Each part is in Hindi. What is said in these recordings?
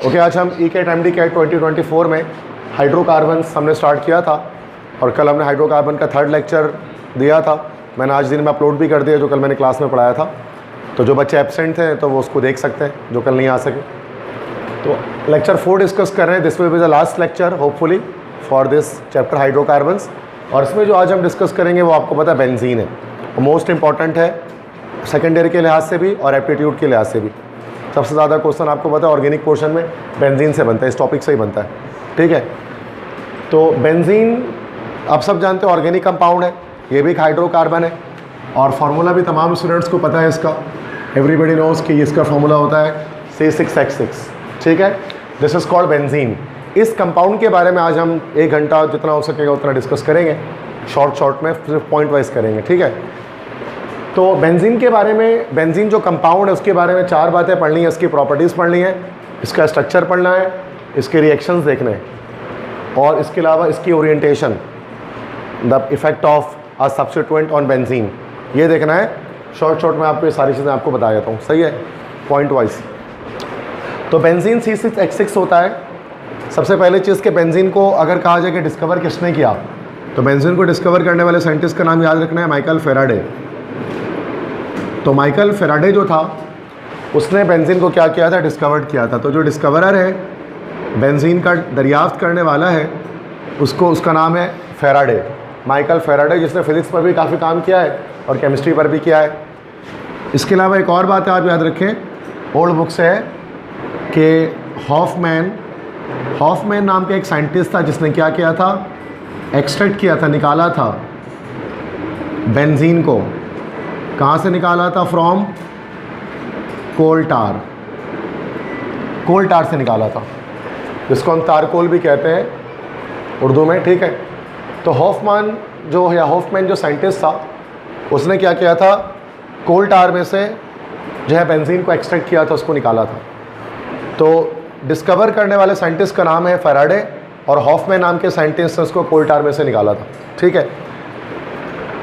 ओके, आज हम ECAT MD CAT 2024 में हाइड्रोकार्बन्स हमने स्टार्ट किया था और कल हमने हाइड्रोकार्बन का थर्ड लेक्चर दिया था। मैंने आज दिन में अपलोड भी कर दिया जो कल मैंने क्लास में पढ़ाया था। तो जो बच्चे एब्सेंट थे तो वो उसको देख सकते हैं जो कल नहीं आ सके। तो लेक्चर 4 डिस्कस कर रहे हैं। This will be the last lecture hopefully for this chapter hydrocarbons. और इसमें जो आज हम डिस्कस करेंगे वो आपको पता है बेंजीन है, मोस्ट इंपॉर्टेंट है सेकेंडरी के लिहाज से भी और एप्टीट्यूड के लिहाज से भी। सबसे ज़्यादा क्वेश्चन आपको पता है ऑर्गेनिक पोर्शन में बेंजीन से बनता है, इस टॉपिक से ही बनता है। ठीक है, तो बेंजीन आप सब जानते हो ऑर्गेनिक कंपाउंड है, ये भी एक हाइड्रोकार्बन है और फार्मूला भी तमाम स्टूडेंट्स को पता है इसका। एवरीबडी नोज कि इसका फार्मूला होता है C6H6। ठीक है, दिस इज कॉल्ड बेंजीन। इस कंपाउंड के बारे में आज हम 1 घंटा जितना हो सकेगा उतना डिस्कस करेंगे, शॉर्ट में सिर्फ पॉइंट वाइज करेंगे। ठीक है, तो बेंजीन के बारे में, बेंजीन जो कंपाउंड है उसके बारे में 4 बातें पढ़नी है। इसकी प्रॉपर्टीज़ पढ़नी है, इसका स्ट्रक्चर पढ़ना है, इसके रिएक्शंस देखने हैं और इसके अलावा इसकी orientation, the effect of a substituent on benzene, ये देखना है। शॉर्ट में आपको ये सारी चीज़ें आपको बता देता हूँ, सही है, पॉइंट वाइज। तो बेंजीन C6H6 होता है। सबसे पहले चीज़ के बेंजीन को अगर कहा जाए कि डिस्कवर किसने किया, तो बेंजीन को डिस्कवर करने वाले साइंटिस्ट का नाम याद रखना है, माइकल फेराडे। तो माइकल फेराडे जो था उसने बेंजीन को क्या किया था, डिस्कवर्ड किया था। तो जो डिस्कवरर है, बेंजीन का दरियाफ्त करने वाला है, उसका नाम है फेराडे, माइकल फेराडे, जिसने फिजिक्स पर भी काफ़ी काम किया है और केमिस्ट्री पर भी किया है। इसके अलावा एक और बात आप याद रखें, ओल्ड बुक से है कि हॉफमैन नाम का एक साइंटिस्ट था जिसने क्या किया था, एक्सट्रैक्ट किया था, निकाला था बेंजीन को। कहाँ से निकाला था? फ्रॉम कोल टार से निकाला था, जिसको हम तारकोल भी कहते हैं उर्दू में। ठीक है, तो हॉफमैन जो साइंटिस्ट था उसने क्या किया था, कोल टार में से जो है बेंजीन को एक्सट्रैक्ट किया था, उसको निकाला था। तो डिस्कवर करने वाले साइंटिस्ट का नाम है फेराडे और हॉफमैन नाम के साइंटिस्ट ने उसको कोल टार में से निकाला था। ठीक है,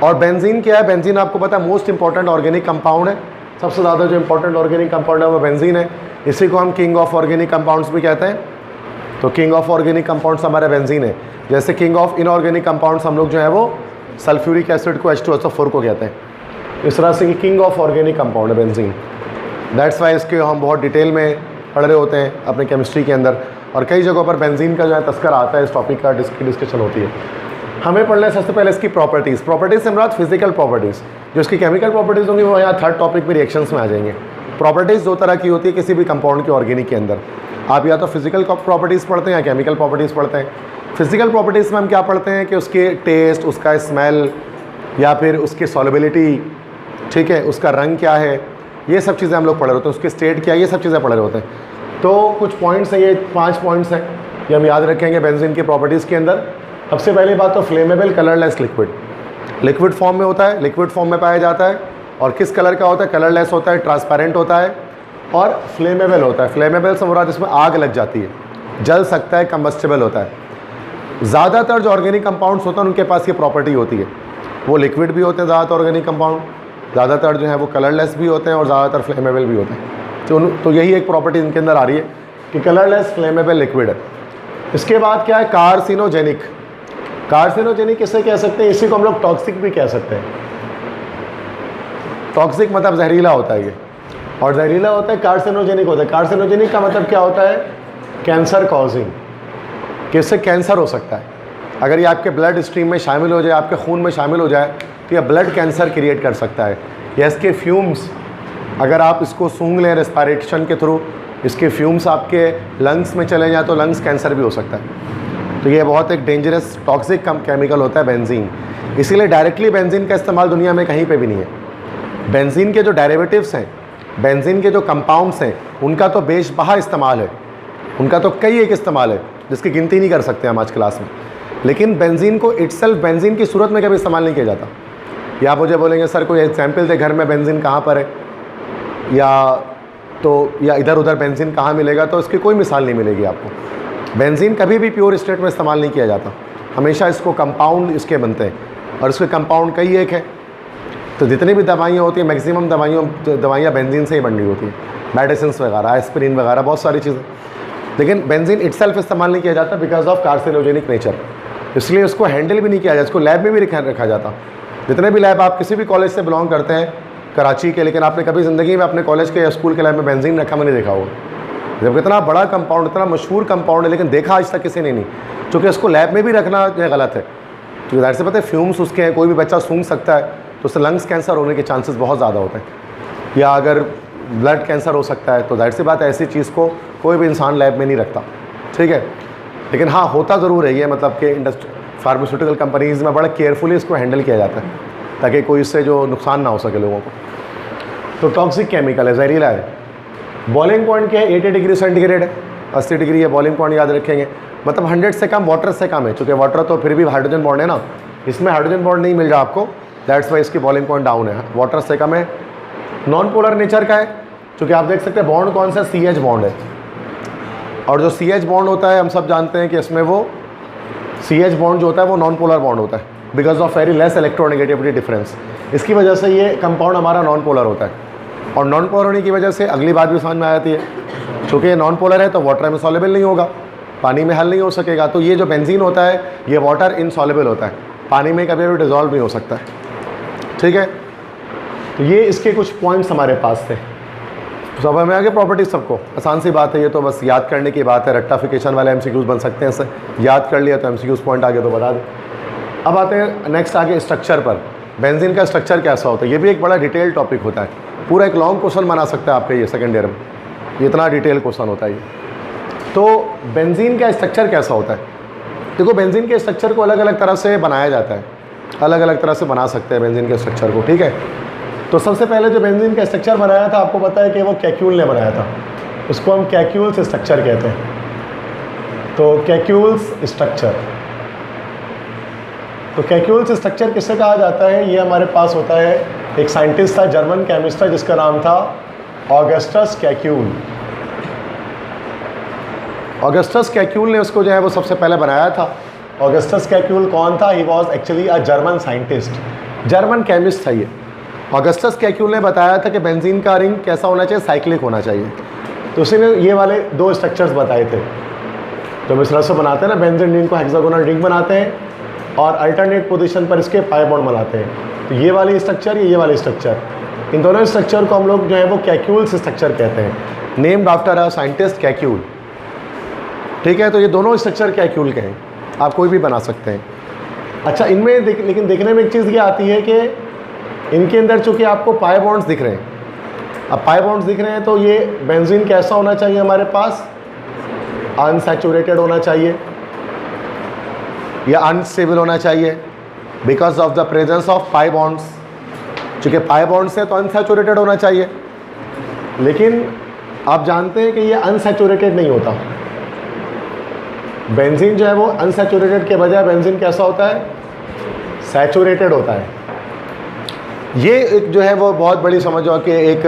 और बेंजीन क्या है? बेंजीन आपको पता है मोस्ट इंपॉर्टेंट ऑर्गेनिक कंपाउंड है। सबसे ज़्यादा जो इंपॉर्टेंट ऑर्गेनिक कंपाउंड है वो बेंजीन है। इसी को हम किंग ऑफ ऑर्गेनिक कंपाउंड्स भी कहते हैं। तो किंग ऑफ ऑर्गेनिक कंपाउंड्स हमारा बेंजीन है। जैसे किंग ऑफ इनऑर्गेनिक कंपाउंड्स हम लोग जो है वो सल्फ्यूरिक एसिड को H2SO4 को कहते हैं। इस तरह से किंग ऑफ ऑर्गेनिक कंपाउंड है बेंजीन। दैट्स वाई इसके हम बहुत डिटेल में पढ़ रहे होते हैं अपने केमिस्ट्री के अंदर, और कई जगहों पर बेंजीन का जो है तस्करा आता है, इस टॉपिक का डिस्कशन होती है। हमें पढ़ना है सबसे पहले इसकी प्रॉपर्टीज़ से मुराद फिजिकल प्रॉपर्टीज़। जो इसकी केमिकल प्रॉपर्टीज़ होंगी वो यहाँ थर्ड टॉपिक में रिएक्शंस में आ जाएंगे। प्रॉपर्टीज़ 2 तरह की होती है किसी भी कंपाउंड के ऑर्गेनिक के अंदर। आप या तो फिजिकल प्रॉपर्टीज़ पढ़ते हैं या केमिकल प्रॉपर्टीज़ पढ़ते हैं। फिजिकल प्रॉपर्टीज़ में हम क्या पढ़ते हैं कि उसके टेस्ट, उसका स्मेल या फिर उसकी सॉल्युबिलिटी, ठीक है, उसका रंग क्या है, ये सब चीज़ें हम लोग पढ़ रहे होते हैं। उसकी स्टेट क्या है, ये सब चीज़ें पढ़ रहे होते हैं। तो कुछ पॉइंट्स हैं, ये 5 पॉइंट्स हैं, ये हम याद रखेंगे बेंजीन की प्रॉपर्टीज़ के अंदर। सबसे पहली बात तो फ्लेमेबल कलरलेस लिक्विड फॉर्म में होता है, लिक्विड फॉर्म में पाया जाता है। और किस कलर का होता है? कलरलेस होता है, ट्रांसपेरेंट होता है और फ्लेमेबल होता है। फ्लेमेबल से मुराद इसमें आग लग जाती है, जल सकता है, कंबस्टेबल होता है। ज़्यादातर जो ऑर्गेनिक कंपाउंड्स होते हैं उनके पास ये प्रॉपर्टी होती है। वो लिक्विड भी होते हैं ज़्यादातर ऑर्गेनिक कंपाउंड, ज़्यादातर जो है वो कलरलेस भी होते हैं और ज़्यादातर फ्लेमेबल भी होते हैं। तो यही एक प्रॉपर्टी इनके अंदर आ रही है कि कलरलेस फ्लेमेबल लिक्विड है। इसके बाद क्या है? कार्सिनोजेनिक किसे कह सकते हैं? इसी को हम लोग टॉक्सिक भी कह सकते हैं। टॉक्सिक मतलब जहरीला होता है ये, और जहरीला होता है, कार्सिनोजेनिक होता है। कार्सिनोजेनिक का मतलब क्या होता है? कैंसर कॉजिंग, कि इससे कैंसर हो सकता है। अगर ये आपके ब्लड स्ट्रीम में शामिल हो जाए, आपके खून में शामिल हो जाए, तो यह ब्लड कैंसर क्रिएट कर सकता है। या इसके फ्यूम्स, अगर आप इसको सूंघ लें रेस्पिरेशन के थ्रू, इसके फ्यूम्स आपके लंग्स में चले जाए तो लंग्स कैंसर भी हो सकता है। तो ये बहुत एक डेंजरस टॉक्सिक केमिकल होता है बेंजीन। इसीलिए डायरेक्टली बेंजीन का इस्तेमाल दुनिया में कहीं पे भी नहीं है। बेंजीन के जो डेरिवेटिव्स हैं, बेंजीन के जो कंपाउंड्स हैं, उनका तो बेशबहा इस्तेमाल है, उनका तो कई एक इस्तेमाल है जिसकी गिनती नहीं कर सकते हम आज क्लास में। लेकिन बेंजीन को इटसेल्फ बेंजीन की सूरत में कभी इस्तेमाल नहीं किया जाता। या आप मुझे बोलेंगे सर कोई एग्जाम्पल दे, घर में बेंजीन कहाँ पर है, या इधर उधर बेंजीन कहाँ मिलेगा, तो इसकी कोई मिसाल नहीं मिलेगी आपको। बेंजीन कभी भी प्योर स्टेट में इस्तेमाल नहीं किया जाता, हमेशा इसको कंपाउंड इसके बनते हैं, और इसके कंपाउंड कई एक है। तो जितनी भी दवाइयाँ होती हैं, मैक्सिमम दवाइयाँ बेंजीन से ही बन रही होती हैं, मेडिसिन वगैरह, एस्पिरिन वगैरह, बहुत सारी चीज़ें। लेकिन बेंजीन इटसेल्फ इस्तेमाल नहीं किया जाता बिकॉज ऑफ कार्सिनोजेनिक नेचर, इसलिए उसको हैंडल भी नहीं किया जाता, इसको लैब में भी रखा जाता। जितने भी लैब आप किसी भी कॉलेज से बिलोंग करते हैं कराची के, लेकिन आपने कभी ज़िंदगी में अपने कॉलेज के या स्कूल के लैब में बेंजीन रखा मैंने देखा होगा। जब इतना बड़ा कंपाउंड, इतना मशहूर कंपाउंड है, लेकिन देखा आज तक किसी ने नहीं, क्योंकि इसको लैब में भी रखना जो है गलत है। क्योंकि ज़ाहिर से पता है फ्यूम्स उसके हैं, कोई भी बच्चा सूंघ सकता है तो उससे लंग्स कैंसर होने के चांसेस बहुत ज़्यादा होते हैं, या अगर ब्लड कैंसर हो सकता है। तो जाहिर सी बात है ऐसी चीज़ को कोई भी इंसान लैब में नहीं रखता, ठीक है। लेकिन हाँ होता ज़रूर है ये, मतलब कि फार्मास्यूटिकल कंपनीज़ में बड़ा केयरफुली इसको हैंडल किया जाता है ताकि कोई इससे जो नुकसान ना हो सके लोगों को। तो टॉक्सिक केमिकल है, जहरीला है। बॉइलिंग पॉइंट क्या है? 80 डिग्री सेंटीग्रेड है, 80 डिग्री है बॉइलिंग पॉइंट, याद रखेंगे। मतलब 100 से कम, वाटर से कम है, चूँकि वाटर तो फिर भी हाइड्रोजन बॉन्ड है ना, इसमें हाइड्रोजन बॉन्ड नहीं मिल रहा आपको, दैट्स वाई इसकी बॉइलिंग पॉइंट डाउन है। वाटर से कम है, नॉन पोलर नेचर का है, क्योंकि आप देख सकते हैं बॉन्ड कौन सा, CH बॉन्ड है। और जो CH बॉन्ड होता है हम सब जानते हैं कि इसमें वो CH बॉन्ड जो होता है वो नॉन पोलर बॉन्ड होता है because of very less electronegativity difference. इसकी वजह से ये कंपाउंड हमारा नॉन पोलर होता है, और नॉन पोलर होने की वजह से अगली बात भी समझ में आ जाती है, चूँकि ये नॉन पोलर है तो वाटर में सॉल्युबल नहीं होगा, पानी में हल नहीं हो सकेगा। तो ये जो बेंजीन होता है ये वाटर इनसॉल्युबल होता है, पानी में कभी भी डिज़ोल्व नहीं हो सकता है, ठीक है। तो ये इसके कुछ पॉइंट्स हमारे पास थे, सब हमें आगे प्रॉपर्टीज सबको आसान सी बात है, ये तो बस याद करने की बात है। रेक्टाफिकेशन वाले MCQs बन सकते हैं, इससे याद कर लिया तो MCQs पॉइंट आगे तो बता दें। अब आते हैं नेक्स्ट आगे स्ट्रक्चर पर, बेंजीन का स्ट्रक्चर कैसा होता है, ये भी एक बड़ा डिटेल टॉपिक होता है, पूरा एक लॉन्ग क्वेश्चन बना सकता है आपके ये सेकेंड ईयर में, ये इतना डिटेल क्वेश्चन होता है ये। तो बेंजीन का स्ट्रक्चर कैसा होता है? देखो बेंजीन के स्ट्रक्चर को अलग अलग तरह से बनाया जाता है, अलग अलग तरह से बना सकते हैं बेंजीन के स्ट्रक्चर को, ठीक है। तो सबसे पहले जो बेंजीन का स्ट्रक्चर बनाया था आपको पता है कि वो कैक्यूल ने बनाया था, उसको हम कैक्यूल्स स्ट्रक्चर कहते हैं। तो कैक्यूल्स स्ट्रक्चर, तो कैक्यूल्स स्ट्रक्चर किससे कहा जाता है? ये हमारे पास होता है, एक साइंटिस्ट था, जर्मन केमिस्ट था, जिसका नाम था ऑगस्टस कैक्यूल। ऑगस्टस कैक्यूल ने उसको जो है वो सबसे पहले बनाया था। ऑगस्टस कैक्यूल कौन था? He was actually a German scientist, German chemist था ये। ऑगस्टस कैक्यूल ने बताया था कि बेंजीन का रिंग कैसा होना चाहिए, साइक्लिक होना चाहिए। तो उसी ने ये वाले दो स्ट्रक्चर्स बताए थे, तो इस तरह से बनाते हैं ना, बेंजीन रिंग को हेक्सागोनल रिंग बनाते हैं और अल्टरनेट पोजीशन पर इसके पाई बॉन्ड बनाते हैं। तो ये वाली स्ट्रक्चर, ये वाली स्ट्रक्चर, इन दोनों स्ट्रक्चर को हम लोग जो है वो कैक्यूल्स स्ट्रक्चर कहते हैं, named after a scientist Kekulé, ठीक है। तो ये दोनों स्ट्रक्चर कैक्यूल के हैं, आप कोई भी बना सकते हैं। अच्छा, इनमें लेकिन देखने में एक चीज़ ये आती है कि इनके अंदर चूँकि आपको पाई बॉन्ड्स दिख रहे हैं, अब पाई बॉन्ड्स दिख रहे हैं तो ये बेंजीन कैसा होना चाहिए हमारे पास? अनसैचुरेटेड होना चाहिए या अनस्टेबल होना चाहिए because of the presence of pi bonds. चूँकि पाई बॉन्ड्स है तो अनसैचुरेटेड होना चाहिए, लेकिन आप जानते हैं कि ये अनसैचुरेटेड नहीं होता। बेंजीन जो है वो अनसैचुरेटेड के बजाय बेंजीन कैसा होता है? सैचुरेटेड होता है। ये एक जो है वो बहुत बड़ी समझो कि एक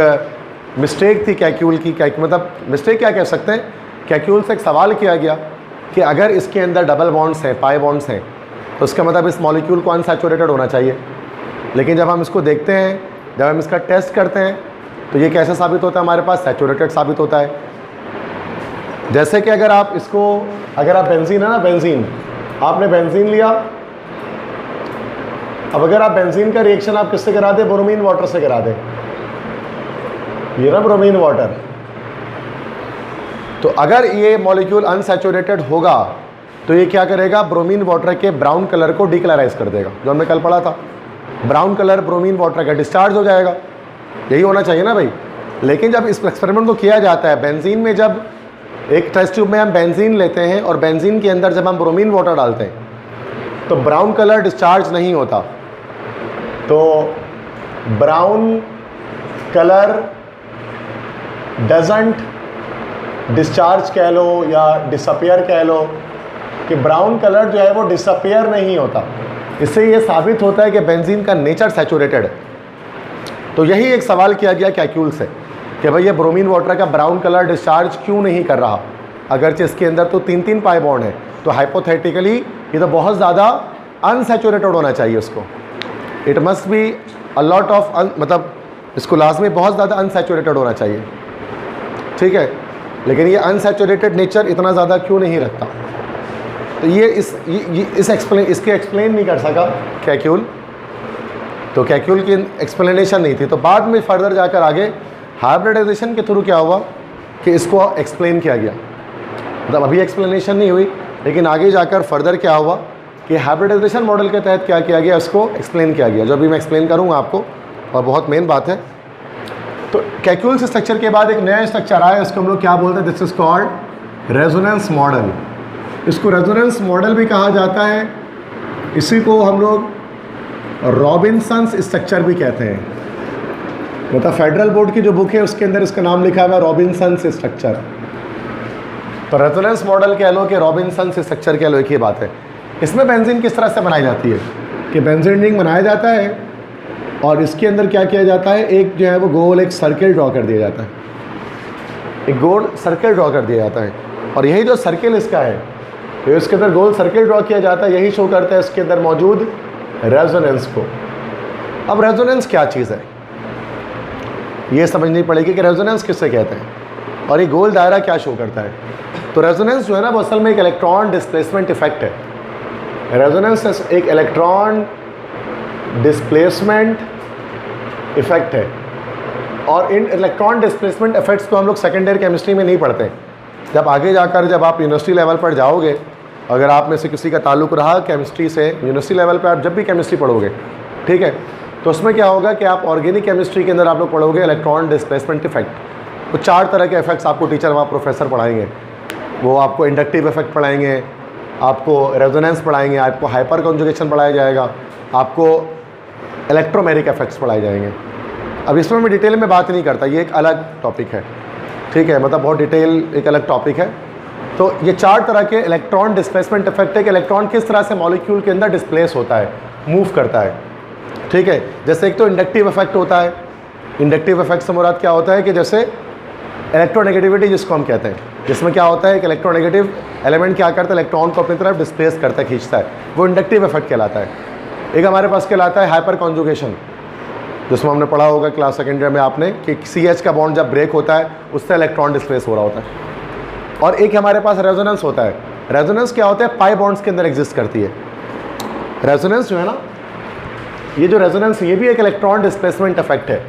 मिस्टेक थी कैक्यूल की। मतलब मिस्टेक क्या कह सकते हैं, कैक्यूल से एक सवाल किया गया कि अगर इसके अंदर डबल बॉन्ड्स हैं, पाई बॉन्ड्स हैं, तो उसका मतलब इस मॉलिक्यूल को अनसैचुरेटेड होना चाहिए। लेकिन जब हम इसको देखते हैं, जब हम इसका टेस्ट करते हैं, तो ये कैसे साबित होता है हमारे पास? सैचुरेटेड साबित होता है। जैसे कि अगर आप बेंजीन है ना, बेंजीन, आपने बेंजीन लिया, अब अगर आप बेंजीन का रिएक्शन आप किससे करा दें? ब्रोमीन वाटर से करा दें, ये ना ब्रोमीन वाटर। तो अगर ये मॉलिक्यूल अनसैचुरेटेड होगा तो ये क्या करेगा? ब्रोमीन वाटर के ब्राउन कलर को डिक्लराइज कर देगा, जो हमने कल पढ़ा था। ब्राउन कलर ब्रोमीन वाटर का डिस्चार्ज हो जाएगा, यही होना चाहिए ना भाई। लेकिन जब इस एक्सपेरिमेंट को किया जाता है बेंजीन में, जब एक टेस्ट ट्यूब में हम बेंजीन लेते हैं और बेंजीन के अंदर जब हम ब्रोमीन वाटर डालते हैं तो ब्राउन कलर डिस्चार्ज नहीं होता। तो ब्राउन कलर डजंट डिस्चार्ज कह लो या डिसअपियर कह लो, कि ब्राउन कलर जो है वो डिसअपियर नहीं होता। इससे ये साबित होता है कि बेंजीन का नेचर सैचुरेटेड है। तो यही एक सवाल किया गया कैक्यूल से कि भाई ये ब्रोमीन वाटर का ब्राउन कलर डिस्चार्ज क्यों नहीं कर रहा, अगरचे इसके अंदर तो 3 पाई बॉन्ड है। तो हाइपोथेटिकली ये तो बहुत ज़्यादा अनसैचुरेटेड होना चाहिए उसको, it must be a lot of मतलब इसको लाजमी बहुत ज़्यादा अनसैचुरेटेड होना चाहिए, ठीक है। लेकिन ये अनसैचुरेटेड नेचर इतना ज़्यादा क्यों नहीं रखता? तो ये इसके एक्सप्लेन नहीं कर सका कैक्यूल, तो कैक्यूल की एक्सप्लेनेशन नहीं थी। तो बाद में फर्दर जाकर आगे हाइब्रिडाइजेशन के थ्रू क्या हुआ कि इसको एक्सप्लेन किया गया। मतलब अभी एक्सप्लेनेशन नहीं हुई, लेकिन आगे जाकर फर्दर क्या हुआ कि हाइब्रिडाइजेशन मॉडल के तहत क्या किया गया, इसको एक्सप्लेन किया गया, जो अभी मैं एक्सप्लेन करूँगा आपको, और बहुत मेन बात है। तो कैक्यूल स्ट्रक्चर के बाद एक नया स्ट्रक्चर आया, इसको हम लोग क्या बोलते हैं, this is called resonance model. इसको रेजोनेंस मॉडल भी कहा जाता है, इसी को हम लोग रॉबिन्सन्स स्ट्रक्चर भी कहते हैं। मतलब फेडरल बोर्ड की जो बुक है उसके अंदर इसका नाम लिखा हुआ है रॉबिन्सन्स स्ट्रक्चर। तो रेजोनेंस मॉडल कह लो कि रॉबिन्सन्स स्ट्रक्चर कह लो, एक ही बात है। इसमें बेंजीन किस तरह से बनाई जाती है कि बेंजीन रिंग बनाया जाता है और इसके अंदर क्या किया जाता है, एक जो है वो गोल एक सर्किल ड्रॉ कर दिया जाता है, एक गोल सर्किल ड्रॉ कर दिया जाता है। और यही जो सर्किल इसका है, तो इसके अंदर गोल सर्किल ड्रॉ किया जाता है, यही शो करता है इसके अंदर मौजूद रेजोनेंस को। अब रेजोनेंस क्या चीज़ है ये समझनी पड़ेगी कि रेजोनेंस किससे कहते हैं और ये गोल दायरा क्या शो करता है। तो रेजोनेंस जो है ना वो असल में एक इलेक्ट्रॉन डिस्प्लेसमेंट इफेक्ट है। रेजोनेंस एक इलेक्ट्रॉन डिस्प्लेसमेंट इफेक्ट है, और इन इलेक्ट्रॉन डिस्प्लेसमेंट इफेक्ट्स को हम लोग सेकेंडरी केमिस्ट्री में नहीं पढ़ते। जब आगे जाकर जब आप यूनिवर्सिटी लेवल पर जाओगे, अगर आप में से किसी का ताल्लुक़ रहा केमिस्ट्री से, यूनिवर्सिटी लेवल पर आप जब भी केमिस्ट्री पढ़ोगे, ठीक है, तो उसमें क्या होगा कि आप ऑर्गेनिक केमिस्ट्री के अंदर आप लोग पढ़ोगे इलेक्ट्रॉन डिस्प्लेसमेंट इफेक्ट। तो 4 तरह के इफेक्ट्स आपको टीचर वहाँ प्रोफेसर पढ़ाएंगे। वो आपको इंडक्टिव इफेक्ट पढ़ाएंगे, आपको रेजोनेंस पढ़ाएंगे, आपको हाइपर कॉन्जुगेशन पढ़ाया जाएगा, आपको इलेक्ट्रोमैग्नेटिक इफेक्ट्स पढ़ाए जाएंगे। अब इसमें मैं डिटेल में बात नहीं करता, ये एक अलग टॉपिक है, ठीक है, मतलब बहुत डिटेल एक अलग टॉपिक है। तो ये 4 तरह के इलेक्ट्रॉन डिस्प्लेसमेंट इफेक्ट है कि इलेक्ट्रॉन किस तरह से मॉलिक्यूल के अंदर डिस्प्लेस होता है, मूव करता है, ठीक है। जैसे एक तो इंडक्टिव इफेक्ट होता है। इंडक्टिव इफेक्ट से मुराद क्या होता है कि जैसे इलेक्ट्रोनेगेटिविटी जिसको हम कहते हैं, जिसमें क्या होता है कि इलेक्ट्रोनेगेटिव एलिमेंट क्या करता है, इलेक्ट्रॉन को अपनी तरफ डिस्प्लेस करता है, खींचता है, वो इंडक्टिव इफेक्ट कहलाता है। एक हमारे पास कहलाता है हाइपर कॉन्जुगेशन, जिसमें हमने पढ़ा होगा क्लास सेकेंड ईयर में आपने कि CH का बॉन्ड जब ब्रेक होता है उससे इलेक्ट्रॉन डिस्प्लेस हो रहा होता है। और एक हमारे पास रेजोनेंस होता है। रेजोनेंस क्या होता है, पाई बॉन्ड्स के अंदर एग्जिस्ट करती है। रेजोनेंस जो है ना, ये जो रेजोनेंस ये भी एक इलेक्ट्रॉन डिस्प्लेसमेंट इफेक्ट है।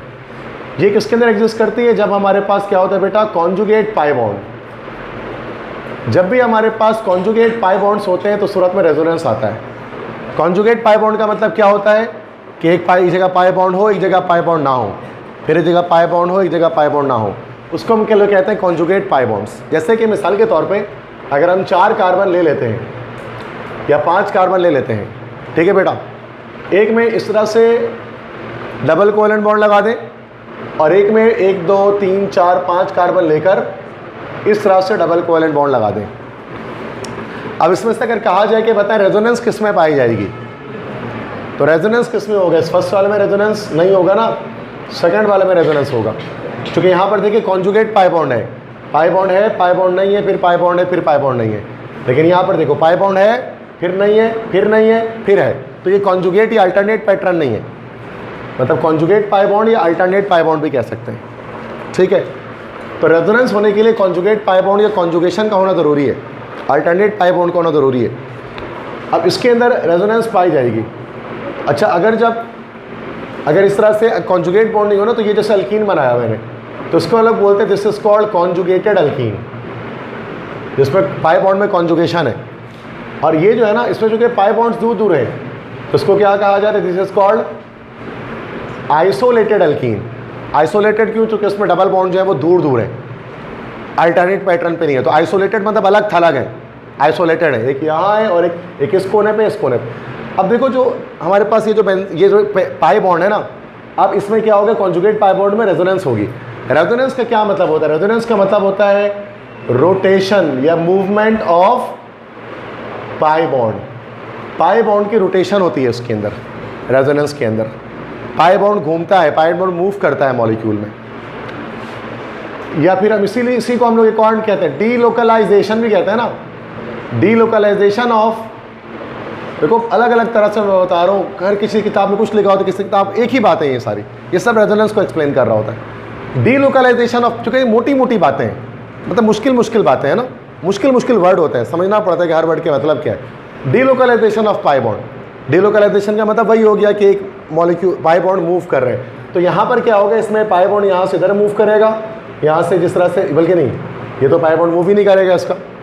ये किसके अंदर एग्जिस्ट करती है, जब हमारे पास क्या होता है बेटा, कॉन्जुगेट पाई बॉन्ड। जब भी हमारे पास कॉन्जुगेट पाई बॉन्ड्स होते हैं तो सूरत में रेजोनेंस आता है। कॉन्जुगेट पाई बॉन्ड का मतलब क्या होता है कि एक जगह पाई बॉन्ड हो, एक जगह पाई बॉन्ड ना हो, फिर एक जगह पाई बॉन्ड हो, एक जगह पाई बॉन्ड ना हो, उसको हम क्या कहते हैं, कॉन्जुगेट पाई बॉन्ड्स। जैसे कि मिसाल के तौर पे अगर हम 4 कार्बन ले लेते हैं या 5 कार्बन ले लेते हैं, ठीक है बेटा, एक में इस तरह से डबल कोवेलेंट बॉन्ड लगा दें और एक में 1 2 3 4 5 कार्बन लेकर इस तरह से डबल कोवेलेंट बॉन्ड लगा दें। अब इसमें से अगर कहा जाए कि बताएं रेजोनेंस किस में पाई जाएगी, तो रेजोनेंस किस में होगा, इस फर्स्ट वाले में रेजोनेंस नहीं होगा ना, सेकंड वाले में रेजोनेंस होगा। क्योंकि यहाँ पर देखिए कॉन्जुगेट पाई बॉन्ड है, पाई बॉन्ड है, पाई बॉन्ड नहीं है, फिर पाई बॉन्ड है, फिर पाई बॉन्ड नहीं है। लेकिन यहाँ पर देखो पाई बॉन्ड है, फिर नहीं है, फिर नहीं है, फिर है। तो ये कॉन्जुगेट या अल्टरनेट पैटर्न नहीं है, मतलब कॉन्जुगेट पाई बॉन्ड या अल्टरनेट पाई बॉन्ड भी कह सकते हैं, ठीक है। तो रेजोनेंस होने के लिए कॉन्जुगेट पाई बॉन्ड या कॉन्जुगेशन का होना ज़रूरी है, अल्टरनेट पाई बॉन्ड का होना ज़रूरी है। अब इसके अंदर रेजोनेंस पाई जाएगी। अच्छा, अगर इस तरह से कॉन्जुगेट बॉन्ड नहीं हो ना, तो ये जैसे अल्कीन बनाया मैंने, तो इसको हम लोग बोलते हैं this is called conjugated alkyne, जिसमें पाई बॉन्ड में कॉन्जुगेशन है। और ये जो है ना, इसमें जो कि पाई बॉन्ड्स दूर दूर है, तो इसको क्या कहा जाता है, this is called isolated alkyne. Isolated क्यों, चूँकि इसमें डबल बॉन्ड जो है वो दूर दूर है, अल्टरनेट पैटर्न पे नहीं है। तो आइसोलेटेड मतलब अलग थलग है, आइसोलेटेड है, एक यहाँ है और एक इस कोने पे, इस कोने पे। अब देखो जो हमारे पास ये जो पाई बॉन्ड है ना, अब इसमें क्या होगा, कॉन्जुगेट पाई बॉन्ड में रेजोनेंस होगी। रेजोनेंस का क्या मतलब होता है, रेजोनेंस का मतलब होता है रोटेशन या movement of pi bond. Pi bond की रोटेशन होती है उसके अंदर, रेजोनेंस के अंदर पाई बॉन्ड घूमता है, पाई बॉन्ड मूव करता है मॉलिक्यूल में। या फिर हम इसीलिए इसी को हम लोग एक और कहते हैं डीलोकलाइजेशन भी कहते हैं ना, डीलोकलाइजेशन ऑफ। देखो अलग अलग तरह से मैं बता रहा हूँ, हर किसी किताब में कुछ लिखा होता है, किसी किताब एक ही बात है, ये सारी ये सब रेजोनेंस को एक्सप्लेन कर रहा होता है। डीलोकलाइजेशन ऑफ, चूँकि मोटी मोटी बातें हैं, मतलब मुश्किल बातें हैं ना, मुश्किल वर्ड होते हैं, समझना पड़ता है कि हर वर्ड के मतलब क्या है। Delocalisation of pi bond, delocalisation का मतलब वही हो गया कि एक मॉलिक्यूल पाई बॉन्ड मूव कर रहे हैं, तो यहाँ पर क्या होगा, इसमें पाई बॉन्ड यहाँ से इधर मूव करेगा, यहाँ से जिस तरह से, बल्कि नहीं, ये तो पाई बॉन्ड मूव ही नहीं करेगा,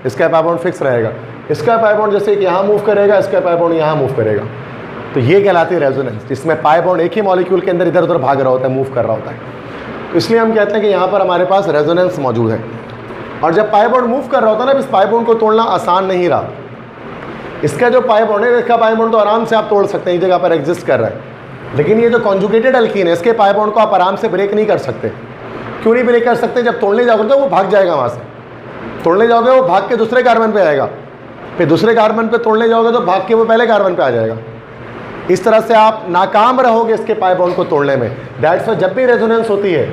इसका पाई बॉन्ड फिक्स रहेगा, इसका पाई बॉन्ड जैसे कि यहाँ मूव करेगा, इसका पाई बॉन्ड यहाँ मूव करेगा, तो ये कहलाती है रेजोनेंस, जिसमें पाई बॉन्ड एक ही मॉलिक्यूल के अंदर इधर उधर भाग रहा होता है, मूव कर रहा होता है। तो इसलिए हम कहते हैं कि यहाँ पर हमारे पास रेजोनेंस मौजूद है। और जब पाई बॉन्ड मूव कर रहा होता है ना, इस पाई बॉन्ड को तोड़ना आसान नहीं रहा। इसका जो पाई बॉन्ड है, इसका पाई बॉन्ड तो आराम से आप तोड़ सकते हैं, इस जगह पर एग्जिस्ट कर रहा है, लेकिन ये जो कॉन्जुगेटेड अल्कीन है, इसके पाई बॉन्ड को आप आराम से ब्रेक नहीं कर सकते। क्यों नहीं ब्रेक कर सकते? जब तोड़ने जाओगे तो वो भाग जाएगा, वहाँ से तोड़ने जाओगे वो भाग के दूसरे कार्बन पे आएगा, फिर दूसरे कार्बन पे तोड़ने जाओगे तो भाग के वो पहले कार्बन पे आ जाएगा। इस तरह से आप नाकाम रहोगे इसके पाई बॉन्ड को तोड़ने में। दैट्स वाई जब भी रेजोनेंस होती है,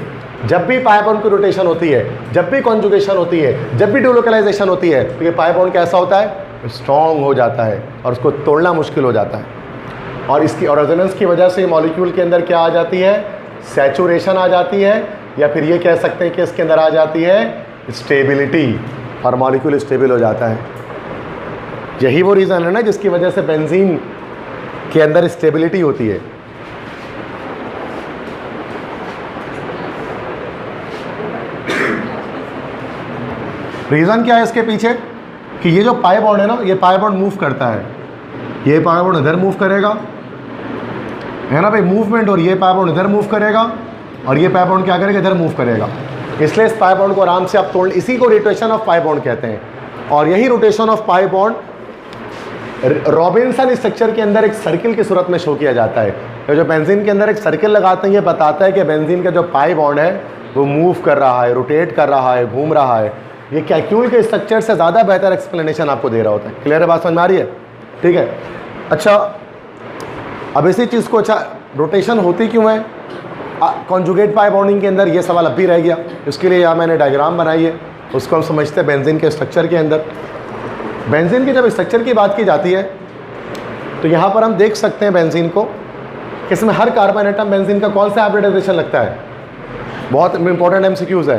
जब भी पाई बॉन्ड की रोटेशन होती है, जब भी कॉन्जुगेशन होती है, जब भी डीलोकलाइजेशन होती है, तो ये पाई बॉन्ड कैसा होता है? स्ट्रॉन्ग हो जाता है और उसको तोड़ना मुश्किल हो जाता है। और इसकी और रेजोनेंस की वजह से मॉलिक्यूल के अंदर क्या आ जाती है? सैचुरेशन आ जाती है, या फिर ये कह सकते हैं कि इसके अंदर आ जाती है स्टेबिलिटी, और मॉलिक्यूल स्टेबल हो जाता है। यही वो रीज़न है ना जिसकी वजह से बेंजीन के अंदर स्टेबिलिटी होती है। रीज़न क्या है इसके पीछे? कि ये जो पाई बॉन्ड है ना, ये पाई बॉन्ड मूव करता है, ये पाई बॉन्ड इधर मूव करेगा, है ना भाई, मूवमेंट, और ये पाई बॉन्ड इधर मूव करेगा, और ये पाई बॉन्ड क्या करेगा? इधर मूव करेगा। इसलिए इस पाई बॉन्ड को आराम से आप तोड़, इसी को रोटेशन ऑफ पाई बॉन्ड कहते हैं। और यही rotation of pi bond Robinson structure के अंदर एक सर्किल की सूरत में शो किया जाता है। तो जो बेंजीन के अंदर एक सर्किल लगाते हैं, ये बताता है कि बेंजीन का जो पाई बॉन्ड है वो मूव कर रहा है, रोटेट कर रहा है, घूम रहा है। ये कैक्यूल के स्ट्रक्चर से ज़्यादा बेहतर एक्सप्लेनेशन आपको दे रहा होता है। क्लियर है बात, समझ में आ रही है? ठीक है। अच्छा, अब इसी चीज़ को, अच्छा रोटेशन होती क्यों है कॉन्जुगेट पाई बॉन्डिंग के अंदर, ये सवाल अब भी रह गया। इसके लिए यहाँ मैंने डायग्राम बनाई है, उसको हम समझते हैं बेंजीन के स्ट्रक्चर के अंदर। बेंजीन के जब स्ट्रक्चर की बात की जाती है तो यहाँ पर हम देख सकते हैं बेंजीन को, इसमें हर कार्बन एटम बेंजीन का कौन सा हाइब्रिडाइजेशन लगता है? बहुत इंपॉर्टेंट एमसीक्यूज है।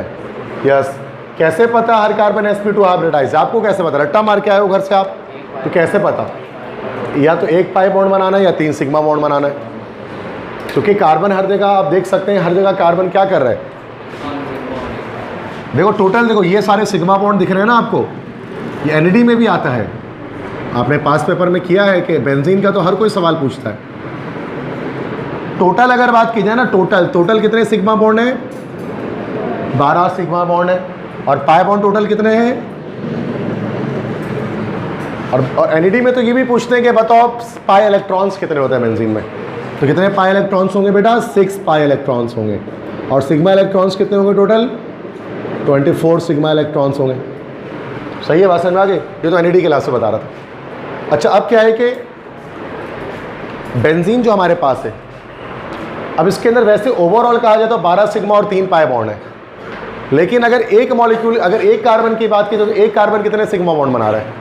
यस, कैसे पता हर कार्बन sp2 हाइब्रिडाइज? आपको कैसे पता? रट्टा मार के आए हो घर से आप, तो कैसे पता? या तो एक पाई बॉन्ड बनाना है या 3 सिग्मा बॉन्ड बनाना है, क्योंकि कार्बन हर जगह आप देख सकते हैं, हर जगह कार्बन क्या कर रहे हैं? देखो टोटल, देखो ये सारे सिग्मा बॉन्ड दिख रहे हैं ना आपको, ये NAD में भी आता है। आपने पास पेपर में किया है कि बेंजीन का तो हर कोई सवाल पूछता है। टोटल अगर बात की जाए ना, टोटल कितने सिग्मा बॉन्ड है? 12 सिग्मा बॉन्ड है। और पाई बॉन्ड टोटल कितने हैं? और NAD में तो ये भी पूछते हैं कि बताओ पाई इलेक्ट्रॉन्स कितने होते हैं बेंजीन में, तो कितने पाई इलेक्ट्रॉन्स होंगे बेटा? 6 पाई इलेक्ट्रॉन्स होंगे। और सिग्मा इलेक्ट्रॉन्स कितने होंगे टोटल? 24 सिग्मा इलेक्ट्रॉन्स होंगे। सही है बात, समझ में आ गई? ये तो NAD क्लास से बता रहा था। अच्छा, अब क्या है कि बेंजीन जो हमारे पास है, अब इसके अंदर वैसे ओवरऑल कहा जाए तो 12 सिग्मा और 3 पाई बॉन्ड है, लेकिन अगर एक मॉलिक्यूल, अगर एक कार्बन की बात की तो एक कार्बन कितने सिग्मा बॉन्ड बना रहा है?